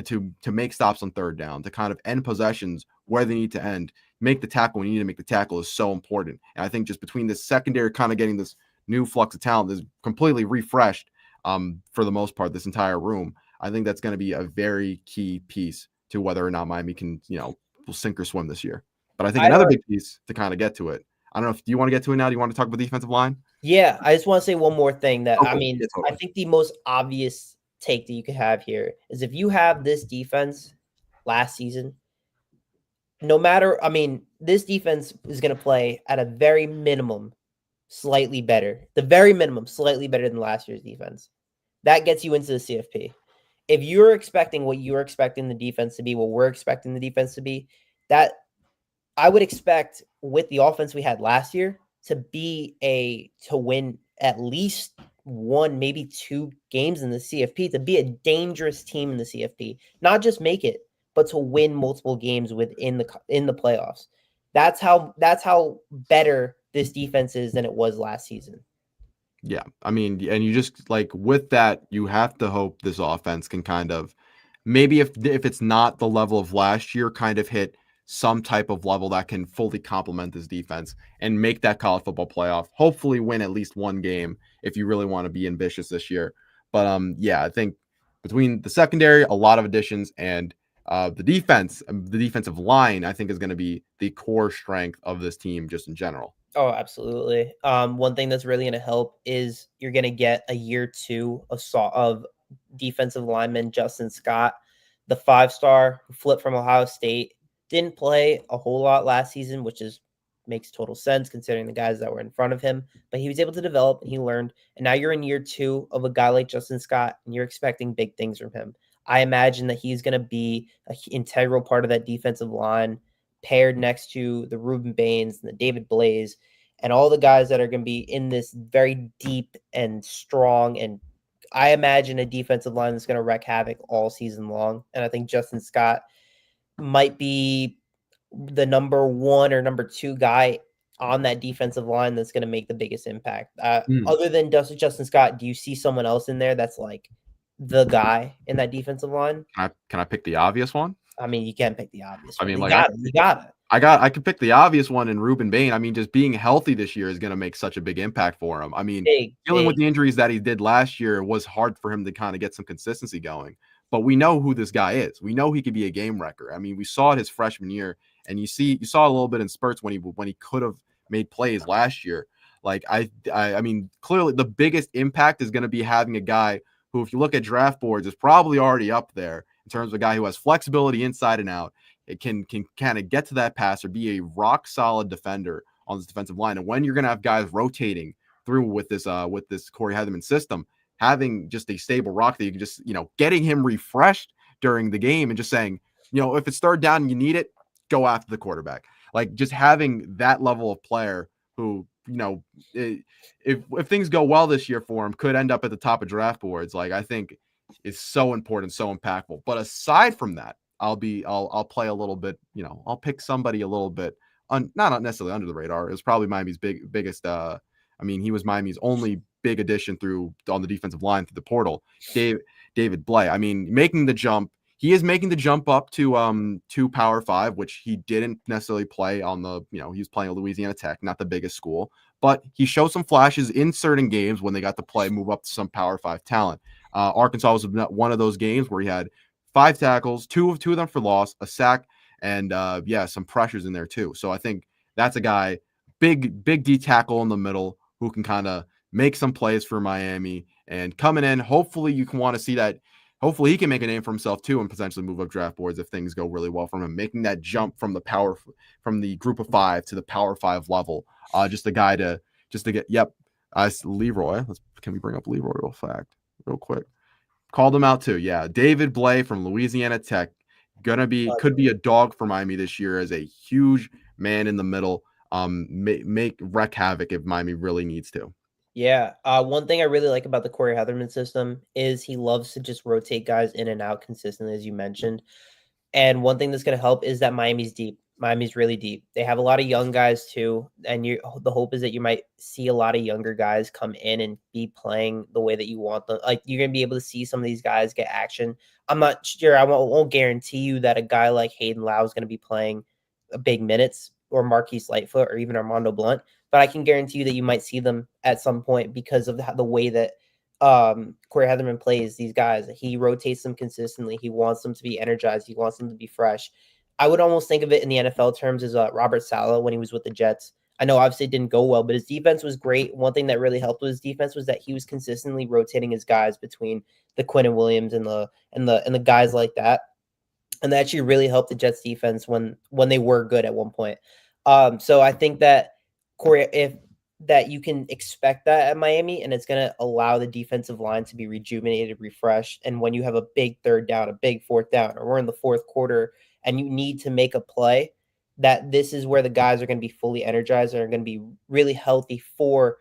[SPEAKER 1] to make stops on third down, to kind of end possessions where they need to end, make the tackle when you need to make the tackle is so important. And I think just between this secondary kind of getting this new flux of talent that's completely refreshed for the most part, this entire room, I think that's going to be a very key piece to whether or not Miami can, will sink or swim this year. But I think another big piece to kind of get to it, I don't know, do you want to get to it now? Do you want to talk about defensive line?
[SPEAKER 2] Yeah, I just want to say one more thing that,
[SPEAKER 1] Okay.
[SPEAKER 2] I mean, I think the most obvious take that you could have here is if you have this defense last season, this defense is going to play at a very minimum slightly better. The very minimum slightly better than last year's defense. That gets you into the CFP. If you're expecting what you're expecting the defense to be, what we're expecting the defense to be, that I would expect with the offense we had last year to win at least one, maybe two games in the CFP, to be a dangerous team in the CFP, not just make it, but to win multiple games in the playoffs. That's how better this defense is than it was last season.
[SPEAKER 1] Yeah. I mean, and you just with that, you have to hope this offense can kind of, maybe if it's not the level of last year, kind of hit some type of level that can fully complement this defense and make that college football playoff, hopefully win at least one game if you really want to be ambitious this year. But yeah, I think between the secondary, a lot of additions, and the defensive line, I think is going to be the core strength of this team just in general.
[SPEAKER 2] Oh, absolutely. One thing that's really going to help is you're going to get a year two of defensive lineman Justin Scott, the 5-star who flipped from Ohio State. Didn't play a whole lot last season, which makes total sense considering the guys that were in front of him. But he was able to develop and he learned. And now you're in year two of a guy like Justin Scott, and you're expecting big things from him. I imagine that he's going to be an integral part of that defensive line, paired next to the Reuben Baines and the David Blaze and all the guys that are going to be in this very deep and strong, and I imagine a defensive line that's going to wreak havoc all season long. And I think Justin Scott might be the number one or number two guy on that defensive line that's going to make the biggest impact. Other than Justin Scott, do you see someone else in there that's like the guy in that defensive line?
[SPEAKER 1] Can I pick the obvious one?
[SPEAKER 2] I mean, you can't pick the obvious one.
[SPEAKER 1] I mean,
[SPEAKER 2] You got it.
[SPEAKER 1] I could pick the obvious one in Reuben Bain. I mean, just being healthy this year is going to make such a big impact for him. I mean, dealing with the injuries that he did last year was hard for him to kind of get some consistency going. But we know who this guy is. We know he could be a game wrecker. I mean, we saw it his freshman year, and you saw a little bit in spurts when he could have made plays last year. I mean, clearly the biggest impact is going to be having a guy who, if you look at draft boards, is probably already up there in terms of a guy who has flexibility inside and out. It can kind of get to that passer, be a rock solid defender on this defensive line. And when you're going to have guys rotating through with this Corey Heatherman system, having just a stable rock that you can just, getting him refreshed during the game and just saying, if it's third down and you need it, go after the quarterback. Like, just having that level of player who, if things go well this year for him, could end up at the top of draft boards. Like, I think is so important, so impactful. But aside from that, I'll play a little bit, I'll pick somebody a little bit not necessarily under the radar. It was probably Miami's biggest. He was Miami's only big addition on the defensive line through the portal. David Blay. I mean, making the jump. He is making the jump up to Power 5, which he didn't necessarily play on the. He was playing at Louisiana Tech, not the biggest school, but he showed some flashes in certain games when they got to move up to some Power 5 talent. Arkansas was one of those games where he had 5 tackles, two of them for loss, a sack, and some pressures in there too. So I think that's a guy, big D tackle in the middle, who can kind of make some plays for Miami and coming in. Hopefully you can want to see that. Hopefully he can make a name for himself too and potentially move up draft boards if things go really well from him, making that jump from the group of 5 to the Power 5 level. Just a guy to get, Leroy. Can we bring up Leroy real quick? Called him out too. Yeah, David Blay from Louisiana Tech, could be a dog for Miami this year as a huge man in the middle. Make wreck havoc if Miami really needs to.
[SPEAKER 2] Yeah. One thing I really like about the Corey Heatherman system is he loves to just rotate guys in and out consistently, as you mentioned. And one thing that's going to help is that Miami's deep. Miami's really deep. They have a lot of young guys too, and the hope is that you might see a lot of younger guys come in and be playing the way that you want them. Like you're going to be able to see some of these guys get action. I'm not sure. I won't guarantee you that a guy like Hayden Lau is going to be playing big minutes, or Marquise Lightfoot, or even Armando Blunt, but I can guarantee you that you might see them at some point because of the way that Corey Heatherman plays these guys. He rotates them consistently. He wants them to be energized. He wants them to be fresh. I would almost think of it in the NFL terms as Robert Saleh when he was with the Jets. I know obviously it didn't go well, but his defense was great. One thing that really helped with his defense was that he was consistently rotating his guys between the Quinnen Williams and the guys like that. And that actually really helped the Jets defense when they were good at one point. So I think that Corey, if that you can expect that at Miami, and it's going to allow the defensive line to be rejuvenated, refreshed. And when you have a big third down, a big fourth down, or we're in the fourth quarter and you need to make a play, that this is where the guys are going to be fully energized and are going to be really healthy for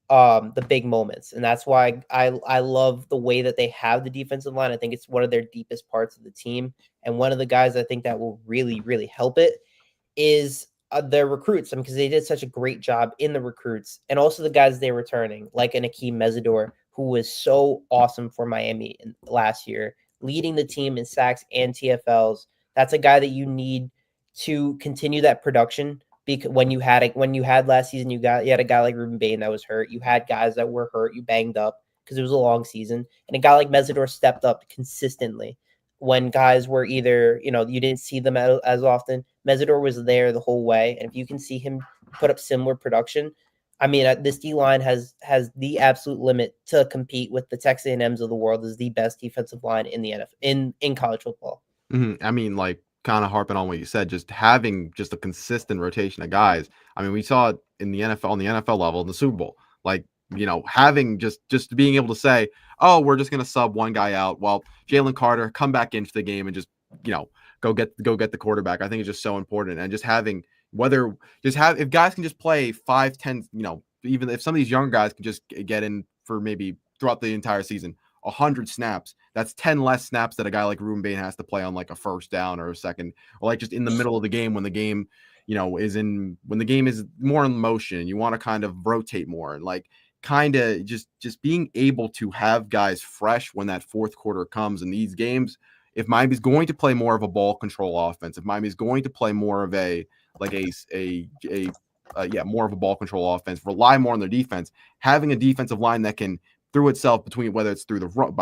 [SPEAKER 2] the big moments. And that's why I love the way that they have the defensive line. I think it's one of their deepest parts of the team. And one of the guys I think that will really, really help it is their recruits. Because they did such a great job in the recruits, and also the guys they're returning, like an Akeem Mesidor, who was so awesome for Miami last year, leading the team in sacks and TFLs. That's a guy that you need to continue that production. Because when you had last season, you had a guy like Ruben Bain that was hurt. You had guys that were hurt. You banged up because it was a long season, and a guy like Mesidor stepped up consistently when guys were either, you didn't see them as often. Mesidor was there the whole way. And if you can see him put up similar production, I mean, this D line has the absolute limit to compete with the Texas A&Ms of the world as the best defensive line in the NFL in college football.
[SPEAKER 1] I mean, like kind of harping on what you said, just having just a consistent rotation of guys. I mean, we saw it in the NFL, on the NFL level in the Super Bowl. Like, having just being able to say, oh, we're just going to sub one guy out while Jalen Carter come back into the game and just, go get the quarterback. I think it's just so important. And just having if guys can just play 5, 10, even if some of these young guys can just get in for maybe throughout the entire season, 100 snaps, that's 10 less snaps that a guy like Ruben Bain has to play on like a first down or a second, or like just in the middle of the game when the game, when the game is more in motion, you want to kind of rotate more, and like kind of just being able to have guys fresh when that fourth quarter comes in these games. If Miami's going to play more of a ball control offense, if Miami's going to play more of more of a ball control offense, rely more on their defense, having a defensive line that can through itself between whether it's through the run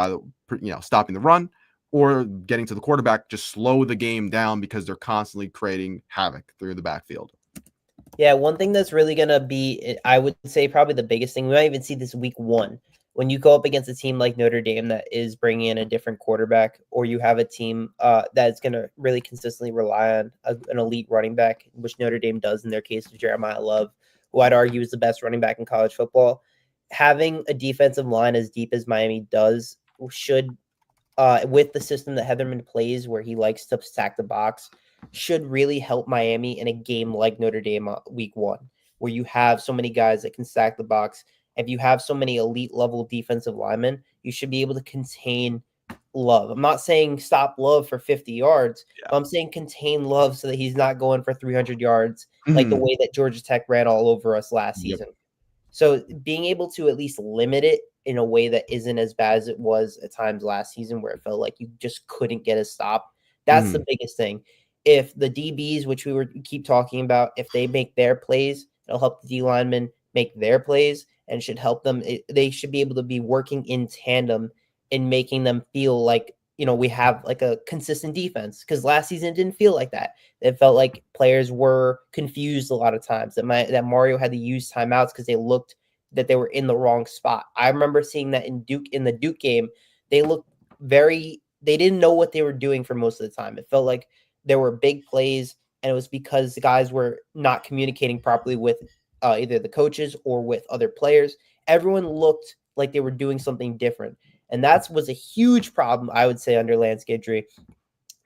[SPEAKER 1] stopping the run or getting to the quarterback, just slow the game down because they're constantly creating havoc through the backfield.
[SPEAKER 2] Yeah, one thing that's really going to be, I would say probably the biggest thing, we might even see this week 1, when you go up against a team like Notre Dame that is bringing in a different quarterback, or you have a team that's going to really consistently rely on an elite running back, which Notre Dame does in their case with Jeremiah Love, who I'd argue is the best running back in college football. Having a defensive line as deep as Miami does should, with the system that Heatherman plays where he likes to stack the box, should really help Miami in a game like Notre Dame week 1, where you have so many guys that can stack the box. If you have so many elite level defensive linemen, you should be able to contain Love. I'm not saying stop Love for 50 yards, but I'm saying contain Love so that he's not going for 300 yards like the way that Georgia Tech ran all over us last season. So being able to at least limit it in a way that isn't as bad as it was at times last season, where it felt like you just couldn't get a stop, that's the biggest thing. If the DBs, which we keep talking about, if they make their plays, it'll help the D linemen make their plays and should help them. They should be able to be working in tandem in making them feel like, we have like a consistent defense, because last season it didn't feel like that. It felt like players were confused a lot of times, that Mario had to use timeouts because they looked that they were in the wrong spot. I remember seeing that in the Duke game. They didn't know what they were doing for most of the time. It felt like there were big plays, and it was because the guys were not communicating properly with either the coaches or with other players, everyone looked like they were doing something different. And that was a huge problem, I would say, under Lance Guidry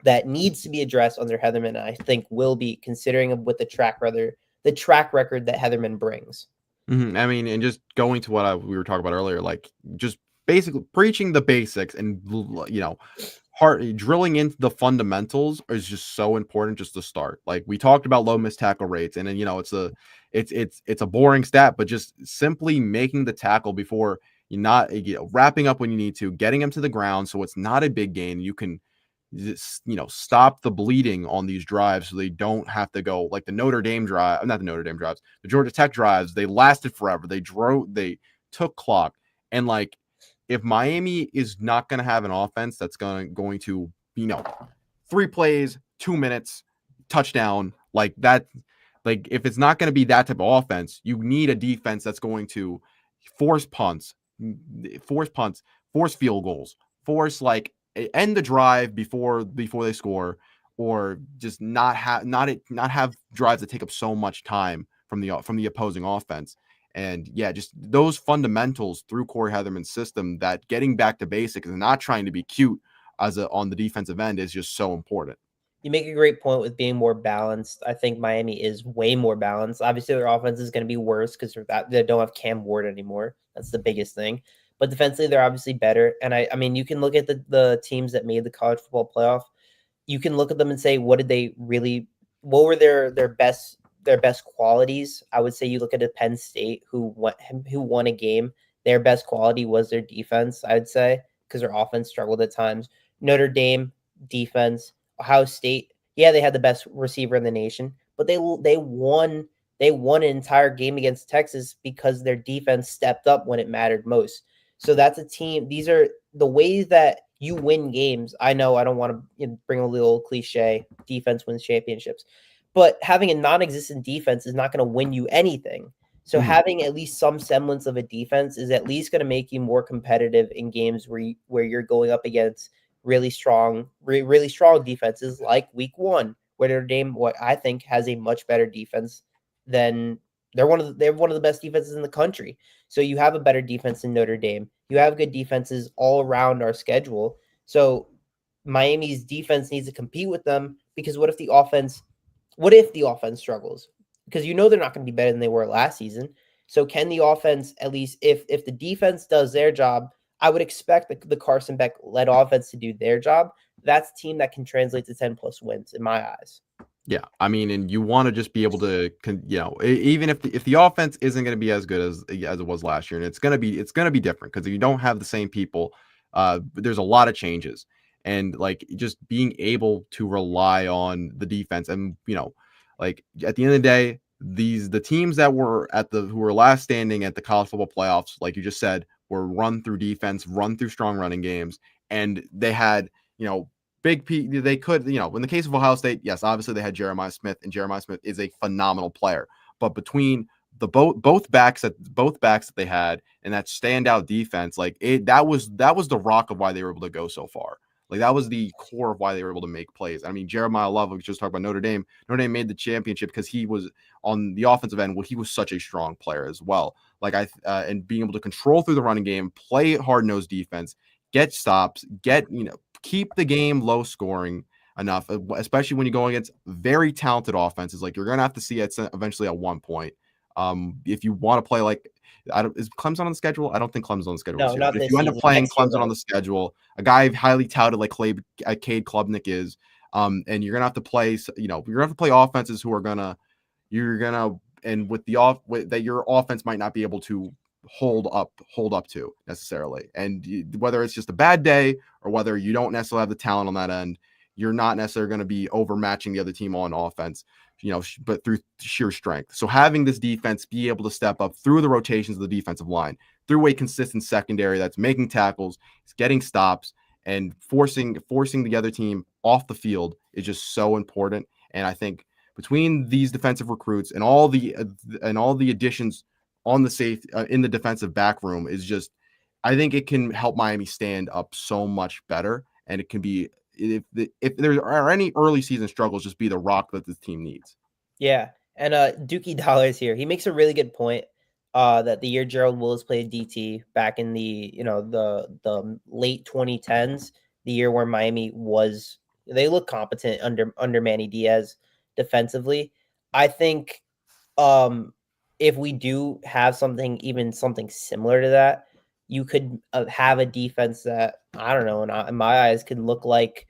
[SPEAKER 2] that needs to be addressed under Heatherman. And I think will be, considering with the track record that Heatherman brings.
[SPEAKER 1] I mean, and just going to what we were talking about earlier, like just basically preaching the basics and drilling into the fundamentals is just so important just to start. Like we talked about low missed tackle rates, and then it's a boring stat, but just simply making the tackle before you're not wrapping up when you need to, getting them to the ground so it's not a big gain. You can just, stop the bleeding on these drives so they don't have to go like the Notre Dame drive, not the Notre Dame drives, the Georgia Tech drives. They lasted forever. They took clock. And like, if Miami is not going to have an offense that's going to, 3 plays, 2 minutes, touchdown, like that, like if it's not going to be that type of offense, you need a defense that's going to force punts, force field goals, force like end the drive before they score, or just not have drives that take up so much time from the opposing offense. And yeah, just those fundamentals through Corey Heatherman's system, that getting back to basics and not trying to be cute on the defensive end is just so important.
[SPEAKER 2] You make a great point with being more balanced. I think Miami is way more balanced. Obviously, their offense is going to be worse because they don't have Cam Ward anymore. That's the biggest thing. But defensively, they're obviously better. And I mean, you can look at the teams that made the college football playoff. You can look at them and say, what were their best qualities? I would say you look at a Penn State who won a game. Their best quality was their defense, I'd say, because their offense struggled at times. Notre Dame, defense. Ohio State, yeah, they had the best receiver in the nation, but they won an entire game against Texas because their defense stepped up when it mattered most. So that's a team. These are the ways that you win games. I know I don't want to bring a little cliche, defense wins championships, but having a non-existent defense is not going to win you anything. So having at least some semblance of a defense is at least going to make you more competitive in games where you're going up against really strong defenses like week 1, where Notre Dame, what I think, has a much better defense than they're one of the best defenses in the country. So you have a better defense than Notre Dame. You have good defenses all around our schedule. So Miami's defense needs to compete with them, because what if the offense struggles? Because they're not going to be better than they were last season. So can the offense, at least if the defense does their job, I would expect the Carson Beck led offense to do their job. That's a team that can translate to 10 plus wins in my eyes.
[SPEAKER 1] Yeah, I mean, and you want to just be able to, even if the offense isn't going to be as good as it was last year, and it's going to be different because if you don't have the same people, there's a lot of changes, and like just being able to rely on the defense, and like at the end of the day, the teams that were who were last standing at the college football playoffs, like you just said, were run through defense, run through strong running games, and they had big P. They could, in the case of Ohio State, yes, obviously they had Jeremiah Smith, and Jeremiah Smith is a phenomenal player. But between the both backs that they had and that standout defense, like that was the rock of why they were able to go so far. Like that was the core of why they were able to make plays. I mean, Jeremiah Love, we just talked about Notre Dame. Notre Dame made the championship because he was on the offensive end. Well, he was such a strong player as well. Like and being able to control through the running game, play hard-nosed defense, get stops, keep the game low scoring enough, especially when you go against very talented offenses. Like you're going to have to see it eventually at one point. If you want to play is Clemson on the schedule? I don't think Clemson's on the schedule.
[SPEAKER 2] No, not
[SPEAKER 1] if
[SPEAKER 2] this
[SPEAKER 1] you end up
[SPEAKER 2] season.
[SPEAKER 1] playing
[SPEAKER 2] Next year,
[SPEAKER 1] Clemson on the schedule, a guy highly touted like Cade Klubnik is, and you're going to have to play, you're going to have to play offenses who are and with that your offense might not be able to hold up to necessarily. And whether it's just a bad day or whether you don't necessarily have the talent on that end, you're not necessarily going to be overmatching the other team on offense, but through sheer strength. So having this defense be able to step up through the rotations of the defensive line, through a consistent secondary that's making tackles, getting stops, and forcing the other team off the field is just so important. And I think between these defensive recruits and all the additions on the safe in the defensive back room is just, I think it can help Miami stand up so much better. And it can be, if there are any early season struggles, just be the rock that this team needs.
[SPEAKER 2] Yeah. And Dookie Dollar is here. He makes a really good point. that the year Gerald Willis played DT back in the the late 2010s, the year where Miami was they look competent under Manny Diaz defensively. I think if we do have something similar to that, you could have a defense that I don't know, in my eyes, could look like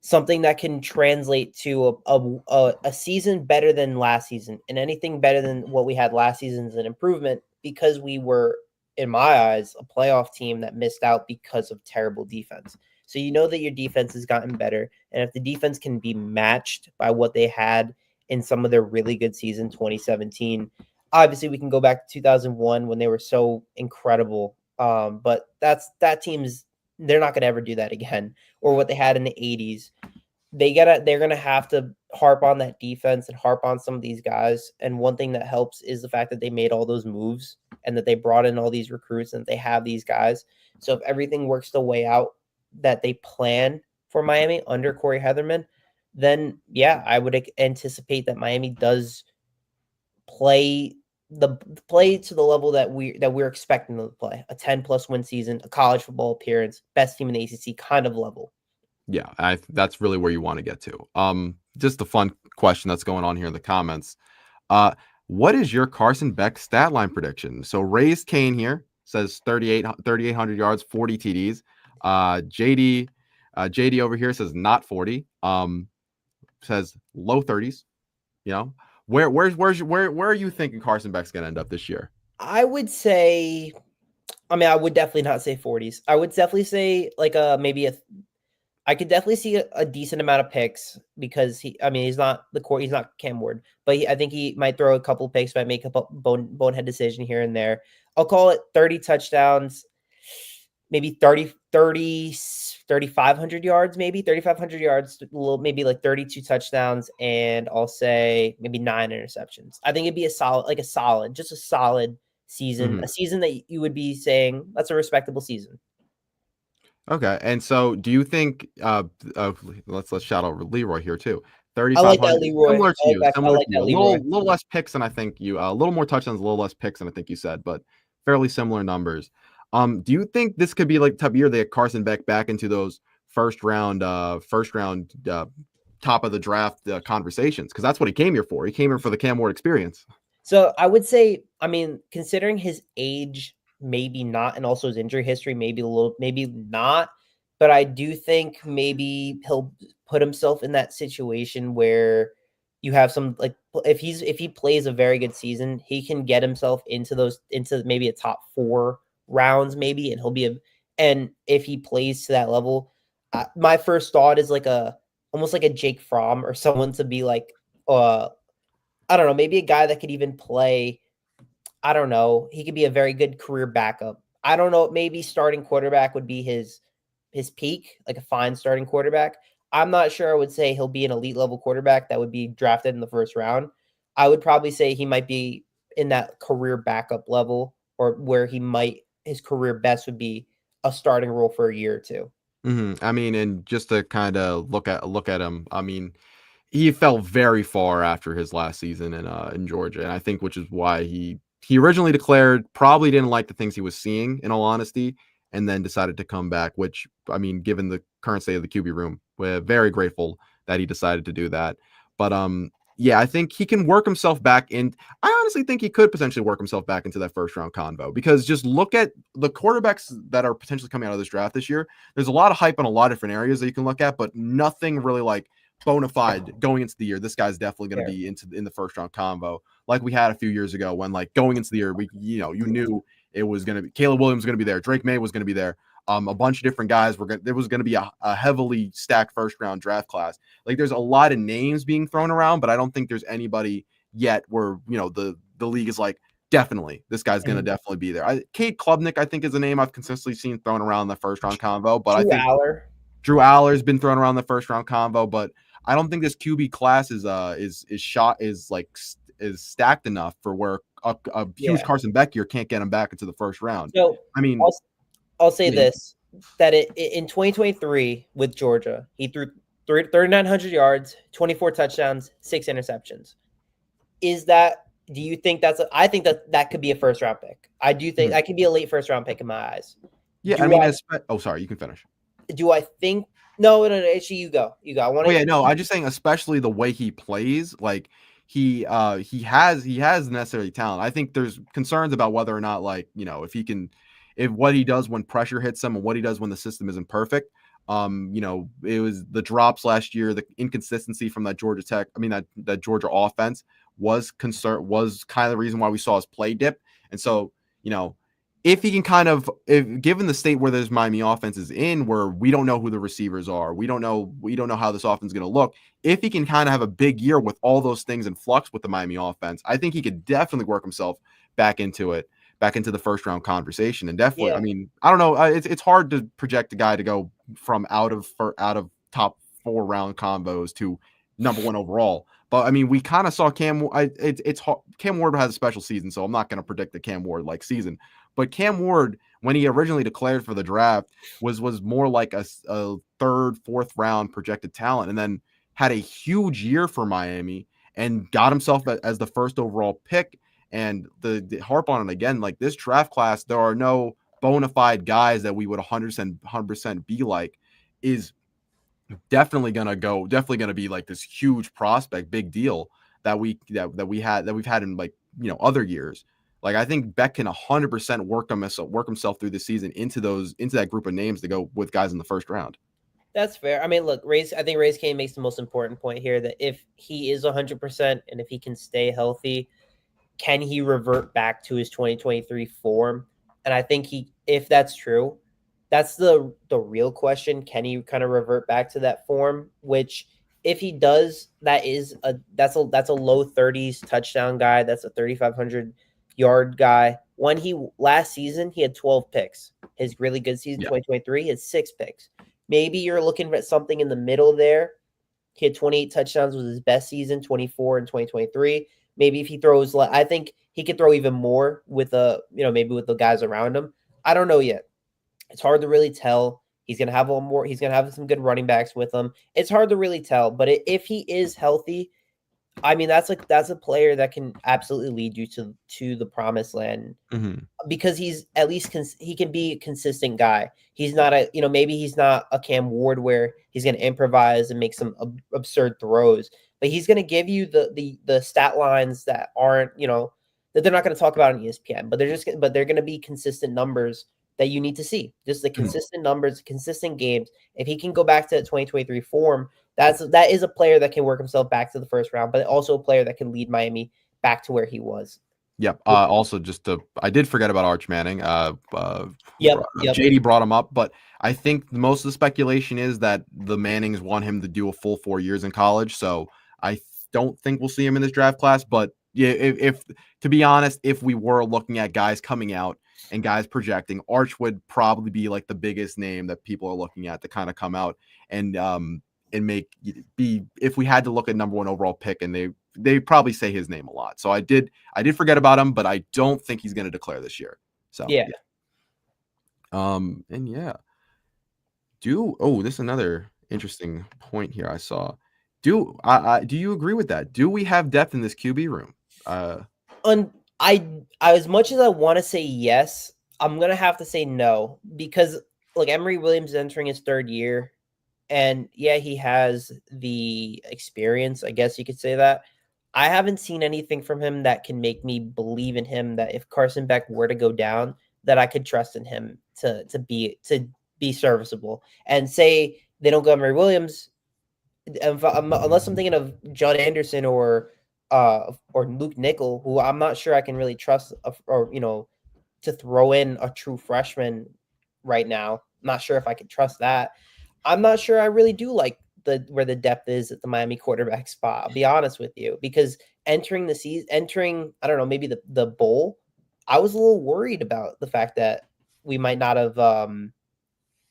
[SPEAKER 2] something that can translate to a season better than last season, and anything better than what we had last season is an improvement because we were, in my eyes, a playoff team that missed out because of terrible defense. So you know that your defense has gotten better, and if the defense can be matched by what they had in some of their really good season 2017, obviously we can go back to 2001 when they were so incredible. But that team's they're not going to ever do that again, or what they had in the 80s. They're gonna have to harp on that defense and harp on some of these guys. And one thing that helps is the fact that they made all those moves and that they brought in all these recruits and they have these guys. So if everything works the way out that they plan for Miami under Corey Heatherman, then yeah, I would anticipate that Miami does play play to the level that we're expecting them to play, a 10+ win season, a college football appearance, best team in the ACC kind of level.
[SPEAKER 1] Yeah, that's really where you want to get to. Just a fun question that's going on here in the comments. What is your Carson Beck stat line prediction? So Raised Kane here says 3,800 yards, 40 TDs. JD over here says not 40. Says low 30s. You know, where are you thinking Carson Beck's gonna end up this year?
[SPEAKER 2] I would say, I mean, I would definitely not say 40s. I would definitely say like I could definitely see a decent amount of picks because he's not he's not Cam Ward, but I think he might throw a couple picks, might make a bonehead decision here and there. I'll call it 30 touchdowns, maybe 3,500 yards, maybe 3,500 yards, maybe like 32 touchdowns, and I'll say maybe 9 interceptions. I think it'd be just a solid season, a season that you would be saying that's a respectable season.
[SPEAKER 1] Okay, and so do you think? Let's shout out Leroy here too.
[SPEAKER 2] I like that,
[SPEAKER 1] 3,500,
[SPEAKER 2] Leroy.
[SPEAKER 1] similar to you,
[SPEAKER 2] I like that,
[SPEAKER 1] A
[SPEAKER 2] Leroy.
[SPEAKER 1] little less picks than I think you. A little more touchdowns, a little less picks than I think you said, but fairly similar numbers. Do you think this could be like the type of year that Carson Beck back into those first round, top of the draft conversations? Because that's what he came here for. He came here for the Cam Ward experience.
[SPEAKER 2] So I would say, I mean, considering his age, maybe not, and also his injury history, maybe not. But I do think maybe he'll put himself in that situation where you have some like if he plays a very good season, he can get himself into maybe a top 4 rounds, maybe, and and if he plays to that level, my first thought is almost like a Jake Fromm or someone to be like, I don't know, maybe a guy that could even play. I don't know. He could be a very good career backup. I don't know. Maybe starting quarterback would be his peak, like a fine starting quarterback. I'm not sure I would say he'll be an elite level quarterback that would be drafted in the first round. I would probably say he might be in that career backup level, or where his career best would be a starting role for a year or two.
[SPEAKER 1] I mean, and just to kind of look at him, I mean, he fell very far after his last season in Georgia, and I think which is why he originally declared probably didn't like the things he was seeing, in all honesty, and then decided to come back. Which, I mean, given the current state of the QB room, we're very grateful that he decided to do that. But yeah, I think he can work himself back in. I honestly think he could potentially work himself back into that first round convo, because just look at the quarterbacks that are potentially coming out of this draft this year. There's a lot of hype in a lot of different areas that you can look at, but nothing really like bona fide going into the year. This guy's definitely going to be in the first round convo, like we had a few years ago when, like, going into the year, you knew it was going to be Caleb Williams going to be there, Drake May was going to be there. A bunch of different guys there was going to be a heavily stacked first round draft class. Like, there's a lot of names being thrown around, but I don't think there's anybody yet where, the league is like, definitely this guy's going to definitely be there. Cade Klubnik, I think, is a name I've consistently seen thrown around in the first round convo, but I think Drew Aller's been thrown around the first round convo, but I don't think this QB class is stacked enough for where a huge Carson Beck year can't get him back into the first round.
[SPEAKER 2] So
[SPEAKER 1] I mean,
[SPEAKER 2] I'll say this, that in 2023 with Georgia, he threw 3,900 yards, 24 touchdowns, 6 interceptions. Is that Do you think I think that could be a first round pick. I do think
[SPEAKER 1] Mhm.
[SPEAKER 2] that could be a late first round pick in my eyes.
[SPEAKER 1] Yeah, I
[SPEAKER 2] Do
[SPEAKER 1] mean,
[SPEAKER 2] I
[SPEAKER 1] oh, sorry, you can finish.
[SPEAKER 2] do I think no, actually you go. You go. I want
[SPEAKER 1] Oh yeah,
[SPEAKER 2] to
[SPEAKER 1] no, I'm just saying, especially the way he plays, like he has necessary talent. I think there's concerns about whether or not, like, if he can, if what he does when pressure hits him and what he does when the system isn't perfect. It was the drops last year, the inconsistency from that Georgia Tech, I mean that Georgia offense was kind of the reason why we saw his play dip. And so, you know, if he can if given the state where this Miami offense is in, where we don't know who the receivers are, we don't know how this offense is going to look. If he can kind of have a big year with all those things in flux with the Miami offense, I think he could definitely work himself back into it, back into the first round conversation. And definitely, I
[SPEAKER 2] yeah.
[SPEAKER 1] mean, I don't know, it's hard to project a guy to go from out of top 4 round combos to number one overall. But I mean, we kind of saw Cam. It's Cam Ward has a special season, so I'm not going to predict the Cam Ward like season. But Cam Ward, when he originally declared for the draft, was more like a third, fourth round projected talent, and then had a huge year for Miami and got himself as the first overall pick. And the harp on it again, like this draft class, there are no bona fide guys that we would 100% be like. Is definitely gonna be like this huge prospect, big deal that we've had in, like, other years. Like, I think Beck can 100% work himself through the season into that group of names to go with guys in the first round.
[SPEAKER 2] That's fair. I mean, look, I think Ray's Kane makes the most important point here that if he is 100% and if he can stay healthy, can he revert back to his 2023 form? And I think if that's true, that's the real question. Can he kind of revert back to that form? Which, if he does, that's a low 30s touchdown guy. That's a 3,500 yard guy. When he last season he had 12 picks. His really good season
[SPEAKER 1] Yeah.
[SPEAKER 2] 2023 he had 6 picks. Maybe you're looking at something in the middle there. He had 28 touchdowns was his best season, 24 in 2023. Maybe if he throws, I think he could throw even more with maybe with the guys around him. I don't know yet. It's hard to really tell. He's gonna have a little more. He's gonna have some good running backs with him. It's hard to really tell, but if he is healthy, I mean that's a player that can absolutely lead you to the promised land
[SPEAKER 1] Mm-hmm.
[SPEAKER 2] because he's at least he can be a consistent guy. He's not maybe he's not a Cam Ward where he's going to improvise and make some absurd throws, but he's going to give you the stat lines that aren't, that they're not going to talk about on ESPN, but they're going to be consistent numbers that you need to see. Just the
[SPEAKER 1] Mm-hmm.
[SPEAKER 2] consistent numbers, consistent games. If he can go back to the 2023 form, that is a player that can work himself back to the first round, but also a player that can lead Miami back to where he was.
[SPEAKER 1] Yep. Also, I did forget about Arch Manning.
[SPEAKER 2] Yep, yep.
[SPEAKER 1] JD brought him up, but I think most of the speculation is that the Mannings want him to do a full 4 years in college. So I don't think we'll see him in this draft class. But yeah, if to be honest, if we were looking at guys coming out and guys projecting, Arch would probably be like the biggest name that people are looking at to kind of come out and make be if we had to look at number one overall pick, and they probably say his name a lot. So I did forget about him, but I don't think he's going to declare this year. So
[SPEAKER 2] Yeah.
[SPEAKER 1] and yeah. This is another interesting point here I saw. Do you agree with that? Do we have depth in this QB room?
[SPEAKER 2] on I as much as I want to say yes, I'm gonna have to say no because like Emery Williams is entering his third year, and yeah, he has the experience. I guess you could say that. I haven't seen anything from him that can make me believe in him that if Carson Beck were to go down, that I could trust in him to be serviceable. And say they don't go Emery Williams, unless I'm thinking of John Anderson or Luke Nickel, who I'm not sure I can really trust, or to throw in a true freshman right now. I'm not sure if I can trust that. I'm not sure I really do like where the depth is at the Miami quarterback spot. I'll be honest with you, because entering the season, I don't know, maybe the bowl, I was a little worried about the fact that we might not have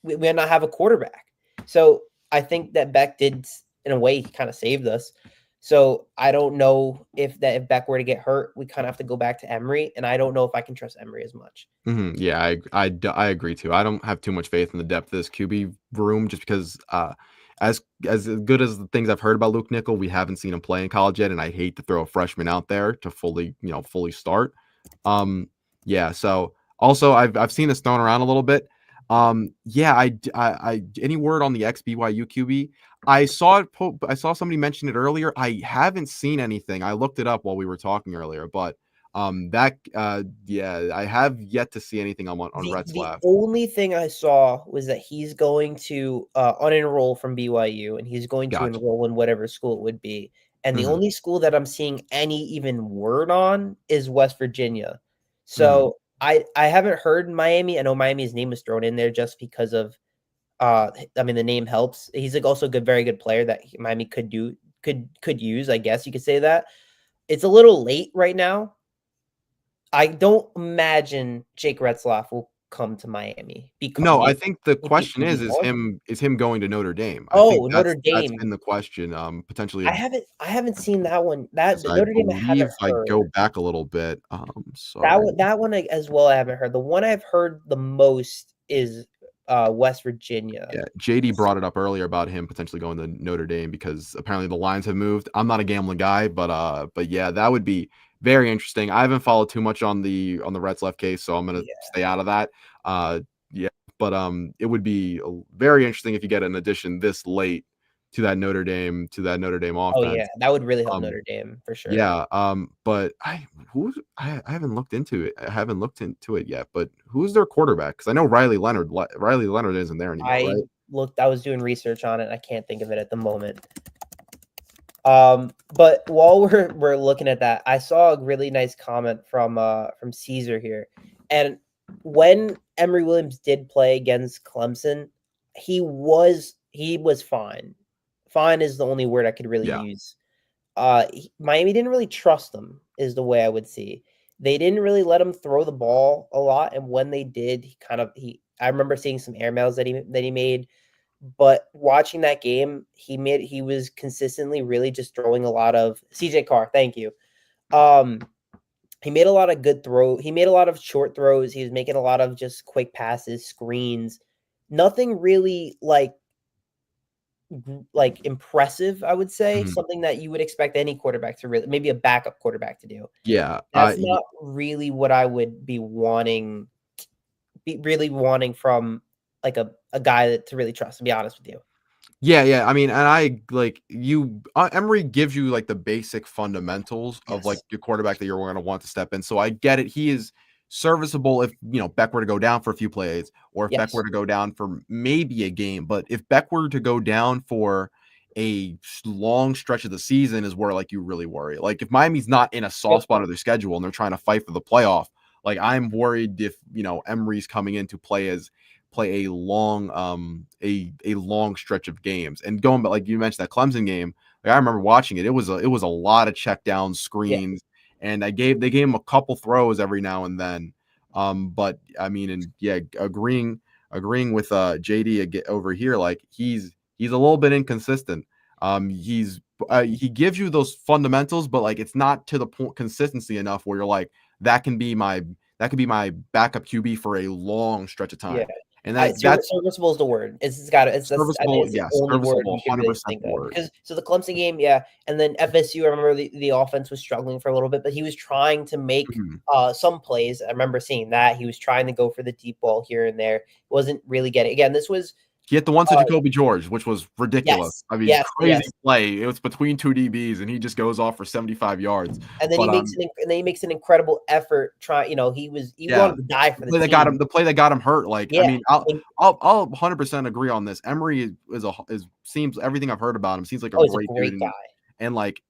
[SPEAKER 2] we might not have a quarterback. So I think that Beck did, in a way, he kind of saved us. So I don't know if Beck were to get hurt, we kind of have to go back to Emery, and I don't know if I can trust Emery as much.
[SPEAKER 1] Yeah, I agree too. I don't have too much faith in the depth of this QB room just because as good as the things I've heard about Luke Nickel, we haven't seen him play in college yet, and I hate to throw a freshman out there to fully start. Yeah, so also I've seen this thrown around a little bit. Yeah, any word on the ex BYU QB? I saw somebody mention it earlier. I haven't seen anything. I looked it up while we were talking earlier, but yeah, I have yet to see anything on
[SPEAKER 2] The
[SPEAKER 1] Retzlaff.
[SPEAKER 2] only thing I saw was that he's going to unenroll from BYU and he's going to
[SPEAKER 1] Gotcha.
[SPEAKER 2] enroll in whatever school it would be. And the
[SPEAKER 1] Mhm,
[SPEAKER 2] only school that I'm seeing any even word on is West Virginia.
[SPEAKER 1] mhm.
[SPEAKER 2] So I haven't heard Miami. I know Miami's name was thrown in there just because of I mean the name helps. He's like also a good, very good player that Miami could use. I guess you could say that. It's a little late right now. I don't imagine Jake Retzlaff will come to Miami.
[SPEAKER 1] No, I
[SPEAKER 2] Maybe
[SPEAKER 1] think the
[SPEAKER 2] would he
[SPEAKER 1] question
[SPEAKER 2] would he
[SPEAKER 1] is
[SPEAKER 2] want to?
[SPEAKER 1] him going to Notre Dame. I think
[SPEAKER 2] Oh, Notre
[SPEAKER 1] that's
[SPEAKER 2] Dame.
[SPEAKER 1] been the question, potentially,
[SPEAKER 2] I haven't seen that one. That
[SPEAKER 1] 'cause
[SPEAKER 2] the
[SPEAKER 1] I
[SPEAKER 2] Notre Dame I haven't
[SPEAKER 1] believe I
[SPEAKER 2] heard.
[SPEAKER 1] go back a little bit,
[SPEAKER 2] That
[SPEAKER 1] sorry.
[SPEAKER 2] one as well I haven't heard. The one I've heard the most is West Virginia.
[SPEAKER 1] Yeah, JD brought it up earlier about him potentially going to Notre Dame because apparently the lines have moved. I'm not a gambling guy, but yeah, that would be very interesting. I haven't followed too much on the Retzlaff case, so I'm gonna
[SPEAKER 2] Yeah.
[SPEAKER 1] stay out of that. Yeah, but it would be very interesting if you get an addition this late to that Notre Dame
[SPEAKER 2] Oh, yeah.
[SPEAKER 1] offense.
[SPEAKER 2] That would really help
[SPEAKER 1] Um,
[SPEAKER 2] Notre Dame for sure.
[SPEAKER 1] yeah, but I haven't looked into it. I haven't looked into it yet. But who's their quarterback? Because I know Riley Leonard isn't there anymore, right?
[SPEAKER 2] I was doing research on it. I can't think of it at the moment. But while we're looking at that, I saw a really nice comment from Caesar here. And when Emory Williams did play against Clemson, he was fine. Fine is the only word I could really
[SPEAKER 1] Yeah.
[SPEAKER 2] use. Miami didn't really trust him, is the way I would see. They didn't really let him throw the ball a lot, and when they did, he I remember seeing some airmails that he made, but watching that game, he was consistently really just throwing a lot of CJ Carr, thank you. Um, he made a lot of good throw. He made a lot of short throws. He was making a lot of just quick passes, screens. Nothing really like impressive, I would say.
[SPEAKER 1] Mhm.
[SPEAKER 2] Something that you would expect any quarterback to really, maybe a backup quarterback to do.
[SPEAKER 1] Yeah,
[SPEAKER 2] That's not really what I would be really wanting from like a guy that to really trust, to be honest with you.
[SPEAKER 1] yeah. I mean, and I like you. Emery gives you like the basic fundamentals of like
[SPEAKER 2] Yes.
[SPEAKER 1] your quarterback that you're going to want to step in. So I get it. He is serviceable if Beck were to go down for a few plays, or if Beck were
[SPEAKER 2] Yes.
[SPEAKER 1] to go down for maybe a game. But if Beck were to go down for a long stretch of the season, is where like you really worry. Like if Miami's not in a soft
[SPEAKER 2] Yep.
[SPEAKER 1] spot of their schedule and they're trying to fight for the playoff, like I'm worried if Emery's coming in to play a long stretch of games. And going but like you mentioned that Clemson game, like I remember watching it. It was a lot of check down
[SPEAKER 2] Yeah.
[SPEAKER 1] screens, and they gave him a couple throws every now and then. But I mean, and yeah, agreeing with JD over here, like he's a little bit inconsistent. He gives you those fundamentals, but like it's not to the point consistency enough where you're like that could be my backup QB for a long stretch of
[SPEAKER 2] Yeah.
[SPEAKER 1] time. And that's
[SPEAKER 2] Serviceable is the word. It's got it's that's I think
[SPEAKER 1] serviceable.
[SPEAKER 2] it's the
[SPEAKER 1] Yes,
[SPEAKER 2] only word
[SPEAKER 1] serviceable,
[SPEAKER 2] you can really
[SPEAKER 1] 100%
[SPEAKER 2] think
[SPEAKER 1] the
[SPEAKER 2] of.
[SPEAKER 1] word.
[SPEAKER 2] Because so the Clemson game, yeah, and then FSU, I remember the offense was struggling for a little bit, but he was trying to make
[SPEAKER 1] Mhm.
[SPEAKER 2] some plays. I remember seeing that. He was trying to go for the deep ball here and there. Wasn't really getting again, this was
[SPEAKER 1] He hit the one to
[SPEAKER 2] uh
[SPEAKER 1] Jacoby George, which was ridiculous.
[SPEAKER 2] yes,
[SPEAKER 1] I mean,
[SPEAKER 2] yes,
[SPEAKER 1] crazy
[SPEAKER 2] yes.
[SPEAKER 1] play. It was between two DBs, and he just goes off for 75 yards.
[SPEAKER 2] And then
[SPEAKER 1] But
[SPEAKER 2] he makes an incredible effort trying, he
[SPEAKER 1] yeah,
[SPEAKER 2] wanted to die for the team.
[SPEAKER 1] the play that got him hurt. Like, I
[SPEAKER 2] Yeah.
[SPEAKER 1] mean, I'll 100% agree on this. Emery is seems everything I've heard about him seems like a
[SPEAKER 2] Oh, he's a
[SPEAKER 1] great dude,
[SPEAKER 2] great guy.
[SPEAKER 1] and like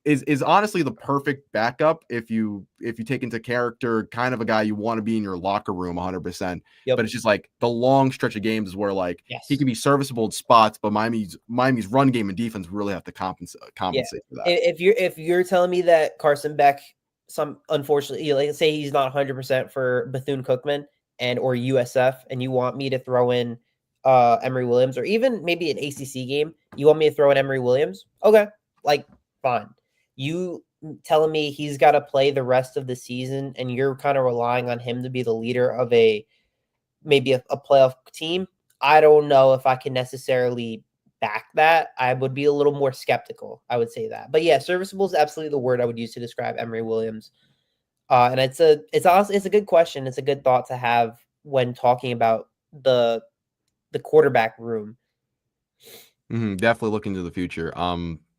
[SPEAKER 1] is honestly the perfect backup if you take into character kind of a guy you want to be in your locker room 100%. But
[SPEAKER 2] Yep.
[SPEAKER 1] it's just like the long stretch of games is where like he
[SPEAKER 2] Yes.
[SPEAKER 1] can be serviceable in spots, but Miami's run game and defense really have to
[SPEAKER 2] Yeah.
[SPEAKER 1] compensate for that.
[SPEAKER 2] If you're telling me that Carson Beck, unfortunately, like say he's not 100% for Bethune-Cookman and or USF, and you want me to throw in Emory Williams, or even maybe an ACC game, you want me to throw in Emory Williams? Okay, like fine. You telling me he's got to play the rest of the season, and you're kind of relying on him to be the leader of maybe a playoff team? I don't know if I can necessarily back that, I would be a little more skeptical. I would say that. But yeah, serviceable is absolutely the word I would use to describe Emory Williams. And it's a good question. It's a good thought to have when talking about the quarterback room.
[SPEAKER 1] Definitely looking to the future.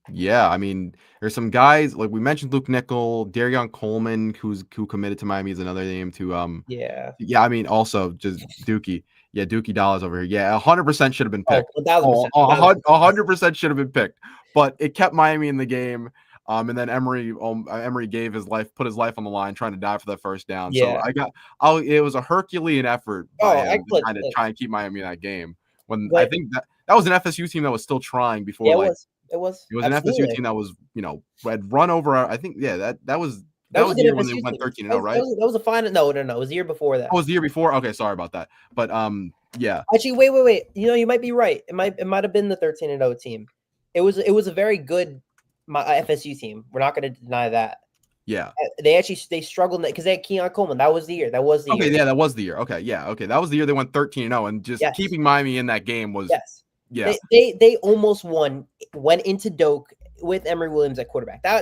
[SPEAKER 1] Yeah, I mean, there's some guys like we mentioned Luke Nickel, Darion Coleman, who committed to Miami is another name to
[SPEAKER 2] Yeah.
[SPEAKER 1] Yeah, I mean, also just Dookie. Yeah, Dookie Dollars over here. Yeah, 100% should have been
[SPEAKER 2] Oh,
[SPEAKER 1] picked.
[SPEAKER 2] 1,000%.
[SPEAKER 1] Oh,
[SPEAKER 2] 1,000%.
[SPEAKER 1] 100% should have been picked. But it kept Miami in the game. And then Emory gave his life, put his life on the line, trying to die for that first down. So
[SPEAKER 2] Yeah.
[SPEAKER 1] it was a Herculean effort by
[SPEAKER 2] Oh,
[SPEAKER 1] him to
[SPEAKER 2] excellent.
[SPEAKER 1] kind of try and keep Miami in that game. When I
[SPEAKER 2] But
[SPEAKER 1] think that was an FSU team that was still trying before,
[SPEAKER 2] yeah,
[SPEAKER 1] like
[SPEAKER 2] it was
[SPEAKER 1] it was an FSU
[SPEAKER 2] absolutely.
[SPEAKER 1] team that was, had run over. I think, yeah, that was
[SPEAKER 2] That
[SPEAKER 1] that
[SPEAKER 2] was a
[SPEAKER 1] was the
[SPEAKER 2] good
[SPEAKER 1] year when they
[SPEAKER 2] FSU
[SPEAKER 1] went
[SPEAKER 2] team.
[SPEAKER 1] 13 and 0, right?
[SPEAKER 2] That was a fine. No, no, no. It was the year before that.
[SPEAKER 1] Oh, was the year before? Okay, sorry about that. But yeah.
[SPEAKER 2] Actually, wait. You might be right. It might have been the 13-0 team. It was a very good FSU team. We're not going to deny that.
[SPEAKER 1] Yeah.
[SPEAKER 2] They struggled because they had Keon Coleman. That was the year.
[SPEAKER 1] Okay, yeah, that was the year. Okay, yeah, okay. That was the year they went 13-0, and just
[SPEAKER 2] Yes.
[SPEAKER 1] keeping Miami in that game was
[SPEAKER 2] Yes.
[SPEAKER 1] yeah.
[SPEAKER 2] They almost went into Doak with Emory Williams at quarterback. Yeah.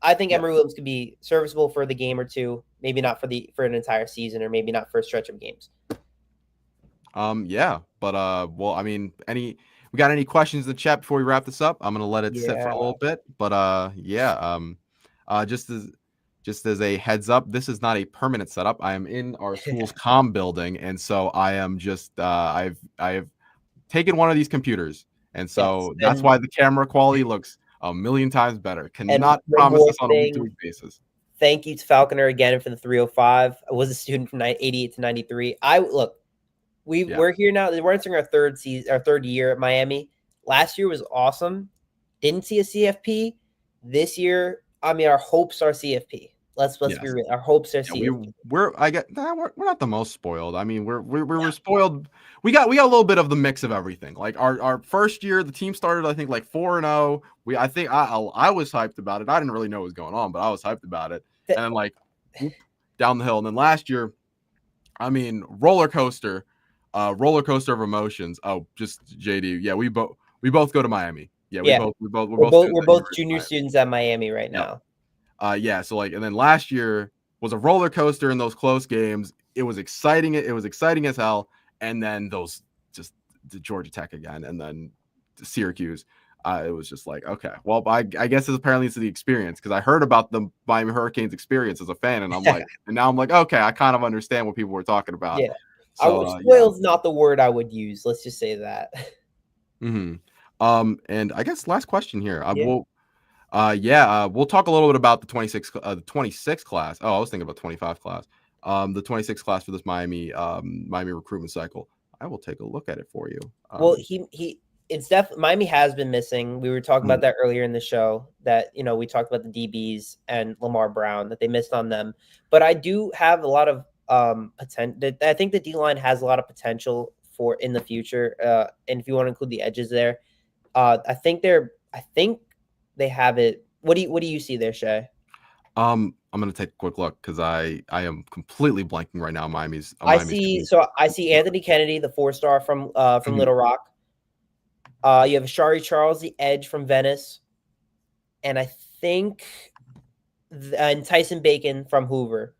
[SPEAKER 2] I think
[SPEAKER 1] Yeah.
[SPEAKER 2] Emory Williams could be serviceable for the game or two, maybe not for an entire season, or maybe not for a stretch of games.
[SPEAKER 1] Yeah, but well, I mean, we got any questions in the chat before we wrap this up? I'm gonna let it sit for a
[SPEAKER 2] Yeah.
[SPEAKER 1] little bit, but yeah, just as a heads up, this is not a permanent setup. I am in our school's comm building, and so I am just I've taken one of these computers, and
[SPEAKER 2] Yes.
[SPEAKER 1] so that's why the camera quality looks a million times better.
[SPEAKER 2] And
[SPEAKER 1] Cannot
[SPEAKER 2] one
[SPEAKER 1] promise
[SPEAKER 2] more
[SPEAKER 1] this on a
[SPEAKER 2] thing.
[SPEAKER 1] week-to-week basis.
[SPEAKER 2] Thank you to Falconer again for the 305. I was a student from 88 to 93. We're here now. We're entering our third year at Miami. Last year was awesome. Didn't see a CFP. This year, I mean, our hopes are CFP. Let's be
[SPEAKER 1] Yes.
[SPEAKER 2] real. Our hopes are
[SPEAKER 1] Yeah,
[SPEAKER 2] CFP.
[SPEAKER 1] we're not the most spoiled. I mean, we're spoiled. We got a little bit of the mix of everything. Like our first year, the team started I think like 4-0. I think I was hyped about it. I didn't really know what was going on, but I was hyped about it. And then like whoop, down the hill. And then last year, I mean, roller coaster of emotions. Oh, just JD. Yeah, we both go to Miami. Yeah,
[SPEAKER 2] Yeah,
[SPEAKER 1] we're
[SPEAKER 2] we're
[SPEAKER 1] both
[SPEAKER 2] both
[SPEAKER 1] students
[SPEAKER 2] we're
[SPEAKER 1] at
[SPEAKER 2] both
[SPEAKER 1] University of
[SPEAKER 2] junior
[SPEAKER 1] Miami.
[SPEAKER 2] students at Miami right
[SPEAKER 1] Yep.
[SPEAKER 2] now.
[SPEAKER 1] Yeah, so like, and then last year was a roller coaster in those close games. It was exciting. It was exciting as hell. And then those just the Georgia Tech again, and then Syracuse. It was just like, okay, well, I guess apparently it's the experience because I heard about the Miami Hurricanes experience as a fan, and I'm like, and now I'm like, okay, I kind of understand what people were talking about.
[SPEAKER 2] Yeah,
[SPEAKER 1] So
[SPEAKER 2] spoiled's not the word I would use. Let's just say that.
[SPEAKER 1] And I guess last question here.
[SPEAKER 2] Yeah.
[SPEAKER 1] We'll talk a little bit about the 26 class. Oh, I was thinking about 25 class. The 26 class for this Miami recruitment cycle. I will take a look at it for you.
[SPEAKER 2] Well, it's definitely Miami has been missing. We were talking about that earlier in the show. That we talked about the DBs and Lamar Brown that they missed on them. But I do have a lot of potential. I think the D line has a lot of potential for in the future. And if you want to include the edges there, I think they have it. What do you see there, Shay?
[SPEAKER 1] I'm gonna take a quick look because I am completely blanking right now. Miami's.
[SPEAKER 2] I see Anthony Kennedy, the 4-star from Little Rock. You have Shari Charles, the edge from Venice, and I think and Tyson Bacon from Hoover.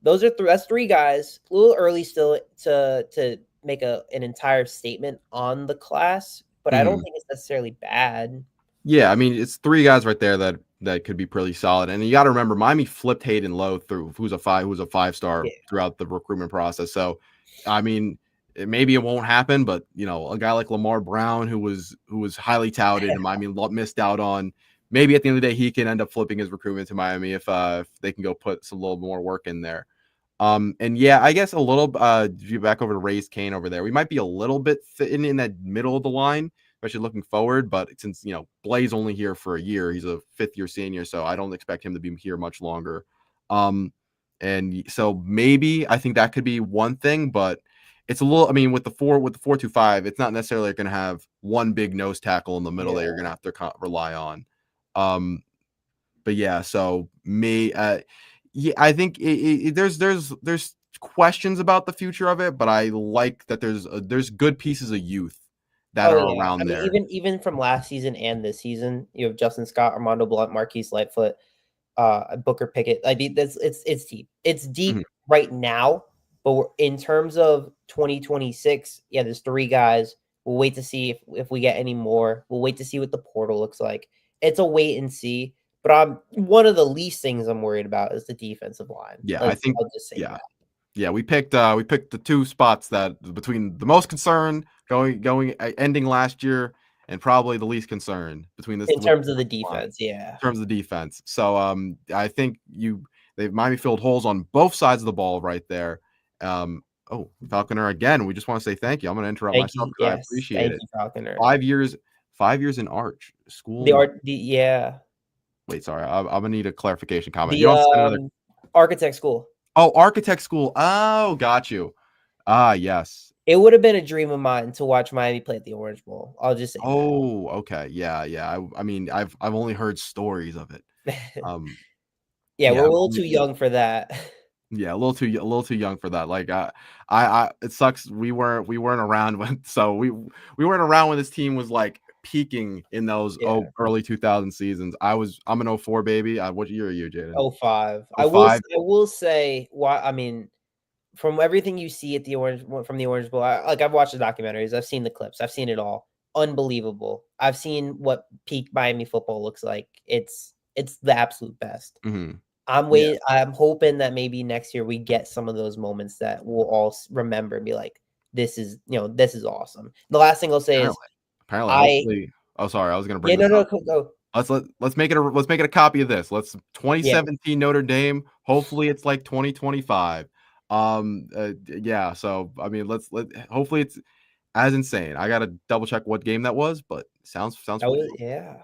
[SPEAKER 2] That's three guys. A little early still to make an entire statement on the class, but I don't think it's necessarily bad.
[SPEAKER 1] Yeah, I mean it's three guys right there that could be pretty solid. And you got to remember, Miami flipped Hayden Lowe through, who's a 5-star throughout the recruitment process. So, I mean, maybe it won't happen, but a guy like Lamar Brown, who was highly touted, and Miami missed out on. Maybe at the end of the day, he can end up flipping his recruitment to Miami if they can go put some little more work in there. And yeah, I guess a little. Back over to Raised Kane over there, we might be a little bit in that middle of the line, especially looking forward. But since Blaze only here for a year, he's a 5th-year senior, so I don't expect him to be here much longer. And so maybe I think that could be one thing, but it's a little. I mean, with the 4-2-5, it's not necessarily going to have one big nose tackle in the middle that you're going to have to rely on. But yeah, so yeah, I think there's questions about the future of it, but I like that there's good pieces of youth that
[SPEAKER 2] Oh
[SPEAKER 1] are
[SPEAKER 2] yeah, I
[SPEAKER 1] around
[SPEAKER 2] mean,
[SPEAKER 1] there.
[SPEAKER 2] even from last season and this season, you have Justin Scott, Armando Blunt, Marquise Lightfoot, Booker Pickett. I mean, it's deep. It's
[SPEAKER 1] Mhm.
[SPEAKER 2] deep right now, but in terms of 2026, yeah, there's 3 guys. We'll wait to see if we get any more. We'll wait to see what the portal looks like. It's a wait and see. But one of the least things I'm worried about is the defensive line.
[SPEAKER 1] Yeah, I think
[SPEAKER 2] I'll just say
[SPEAKER 1] yeah.
[SPEAKER 2] that.
[SPEAKER 1] Yeah, we picked the 2 spots that between the most concern ending last year and probably the least concern between this
[SPEAKER 2] In
[SPEAKER 1] with
[SPEAKER 2] terms of the
[SPEAKER 1] line
[SPEAKER 2] defense, yeah.
[SPEAKER 1] in terms of the defense. So I think they Miami filled holes on both sides of the ball right there. Um, oh, Falconer again. We just want to say thank you. I'm going to interrupt
[SPEAKER 2] Thank
[SPEAKER 1] myself
[SPEAKER 2] you.
[SPEAKER 1] because I
[SPEAKER 2] Yes,
[SPEAKER 1] appreciate
[SPEAKER 2] thank
[SPEAKER 1] it.
[SPEAKER 2] you, Falconer.
[SPEAKER 1] 5 years, 5 years in Arch
[SPEAKER 2] The
[SPEAKER 1] school.
[SPEAKER 2] art, yeah,
[SPEAKER 1] Wait, sorry, I'm gonna need a clarification comment. You
[SPEAKER 2] the
[SPEAKER 1] don't send another.
[SPEAKER 2] architect school.
[SPEAKER 1] Oh, architect school. Oh, got you. Ah, yes.
[SPEAKER 2] It would have been a dream of mine to watch Miami play at the Orange Bowl. I'll just say
[SPEAKER 1] Oh, okay. Yeah, yeah. I mean, I've only heard stories of it.
[SPEAKER 2] that.
[SPEAKER 1] Um,
[SPEAKER 2] Yeah, we're
[SPEAKER 1] yeah,
[SPEAKER 2] a little too young for that.
[SPEAKER 1] yeah, a little too young for that. Like, it sucks. We weren't around when, so we weren't around when this team was like peaking in those
[SPEAKER 2] Yeah.
[SPEAKER 1] early 2000 seasons. I'm an '04 baby. What year are you, Jaden?
[SPEAKER 2] '05.
[SPEAKER 1] Oh five.
[SPEAKER 2] I will say why I mean, from everything you see at the Orange Bowl, I've watched the documentaries, I've seen the clips, I've seen it all. Unbelievable. I've seen what peak Miami football looks like. It's the absolute best.
[SPEAKER 1] Mhm.
[SPEAKER 2] I'm
[SPEAKER 1] Yeah,
[SPEAKER 2] waiting. I'm hoping that maybe next year we get some of those moments that we'll all remember and be like, this is awesome." The last thing I'll say is,
[SPEAKER 1] apparently. Apparently,
[SPEAKER 2] I
[SPEAKER 1] hopefully. Oh, sorry. I was gonna
[SPEAKER 2] yeah,
[SPEAKER 1] bring
[SPEAKER 2] no,
[SPEAKER 1] this
[SPEAKER 2] no,
[SPEAKER 1] up.
[SPEAKER 2] go.
[SPEAKER 1] Let's make it a copy of this. Let's
[SPEAKER 2] Yeah,
[SPEAKER 1] 2017 Notre Dame. Hopefully it's like 2025. Yeah. So I mean, let hopefully it's as insane. I gotta double check what game that was, but sounds
[SPEAKER 2] that
[SPEAKER 1] pretty
[SPEAKER 2] was
[SPEAKER 1] cool.
[SPEAKER 2] yeah.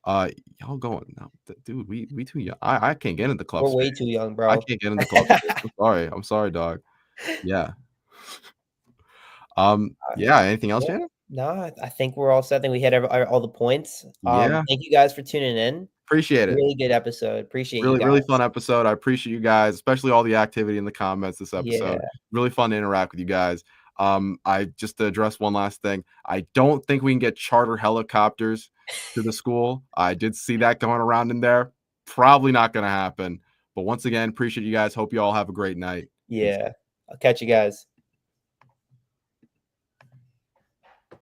[SPEAKER 1] Uh, y'all going no, dude? We too young. I can't get into club
[SPEAKER 2] We're way
[SPEAKER 1] space.
[SPEAKER 2] too young,
[SPEAKER 1] I
[SPEAKER 2] bro.
[SPEAKER 1] can't get into club space. I'm sorry. I'm sorry, dog. Yeah. Yeah. Anything else,
[SPEAKER 2] Yeah.
[SPEAKER 1] Shannon?
[SPEAKER 2] No, I think we're all set. I think we hit all the points.
[SPEAKER 1] Yeah.
[SPEAKER 2] Thank you guys for tuning in.
[SPEAKER 1] Appreciate it.
[SPEAKER 2] Really good episode. Appreciate you
[SPEAKER 1] Really, really fun
[SPEAKER 2] guys.
[SPEAKER 1] episode. I appreciate you guys, especially all the activity in the comments this
[SPEAKER 2] Yeah.
[SPEAKER 1] episode. Really fun to interact with you guys. I just to address one last thing. I don't think we can get charter helicopters to the school. I did see that going around in there. Probably not going to happen. But once again, appreciate you guys. Hope you all have a great night. Peace.
[SPEAKER 2] Yeah. I'll catch you guys.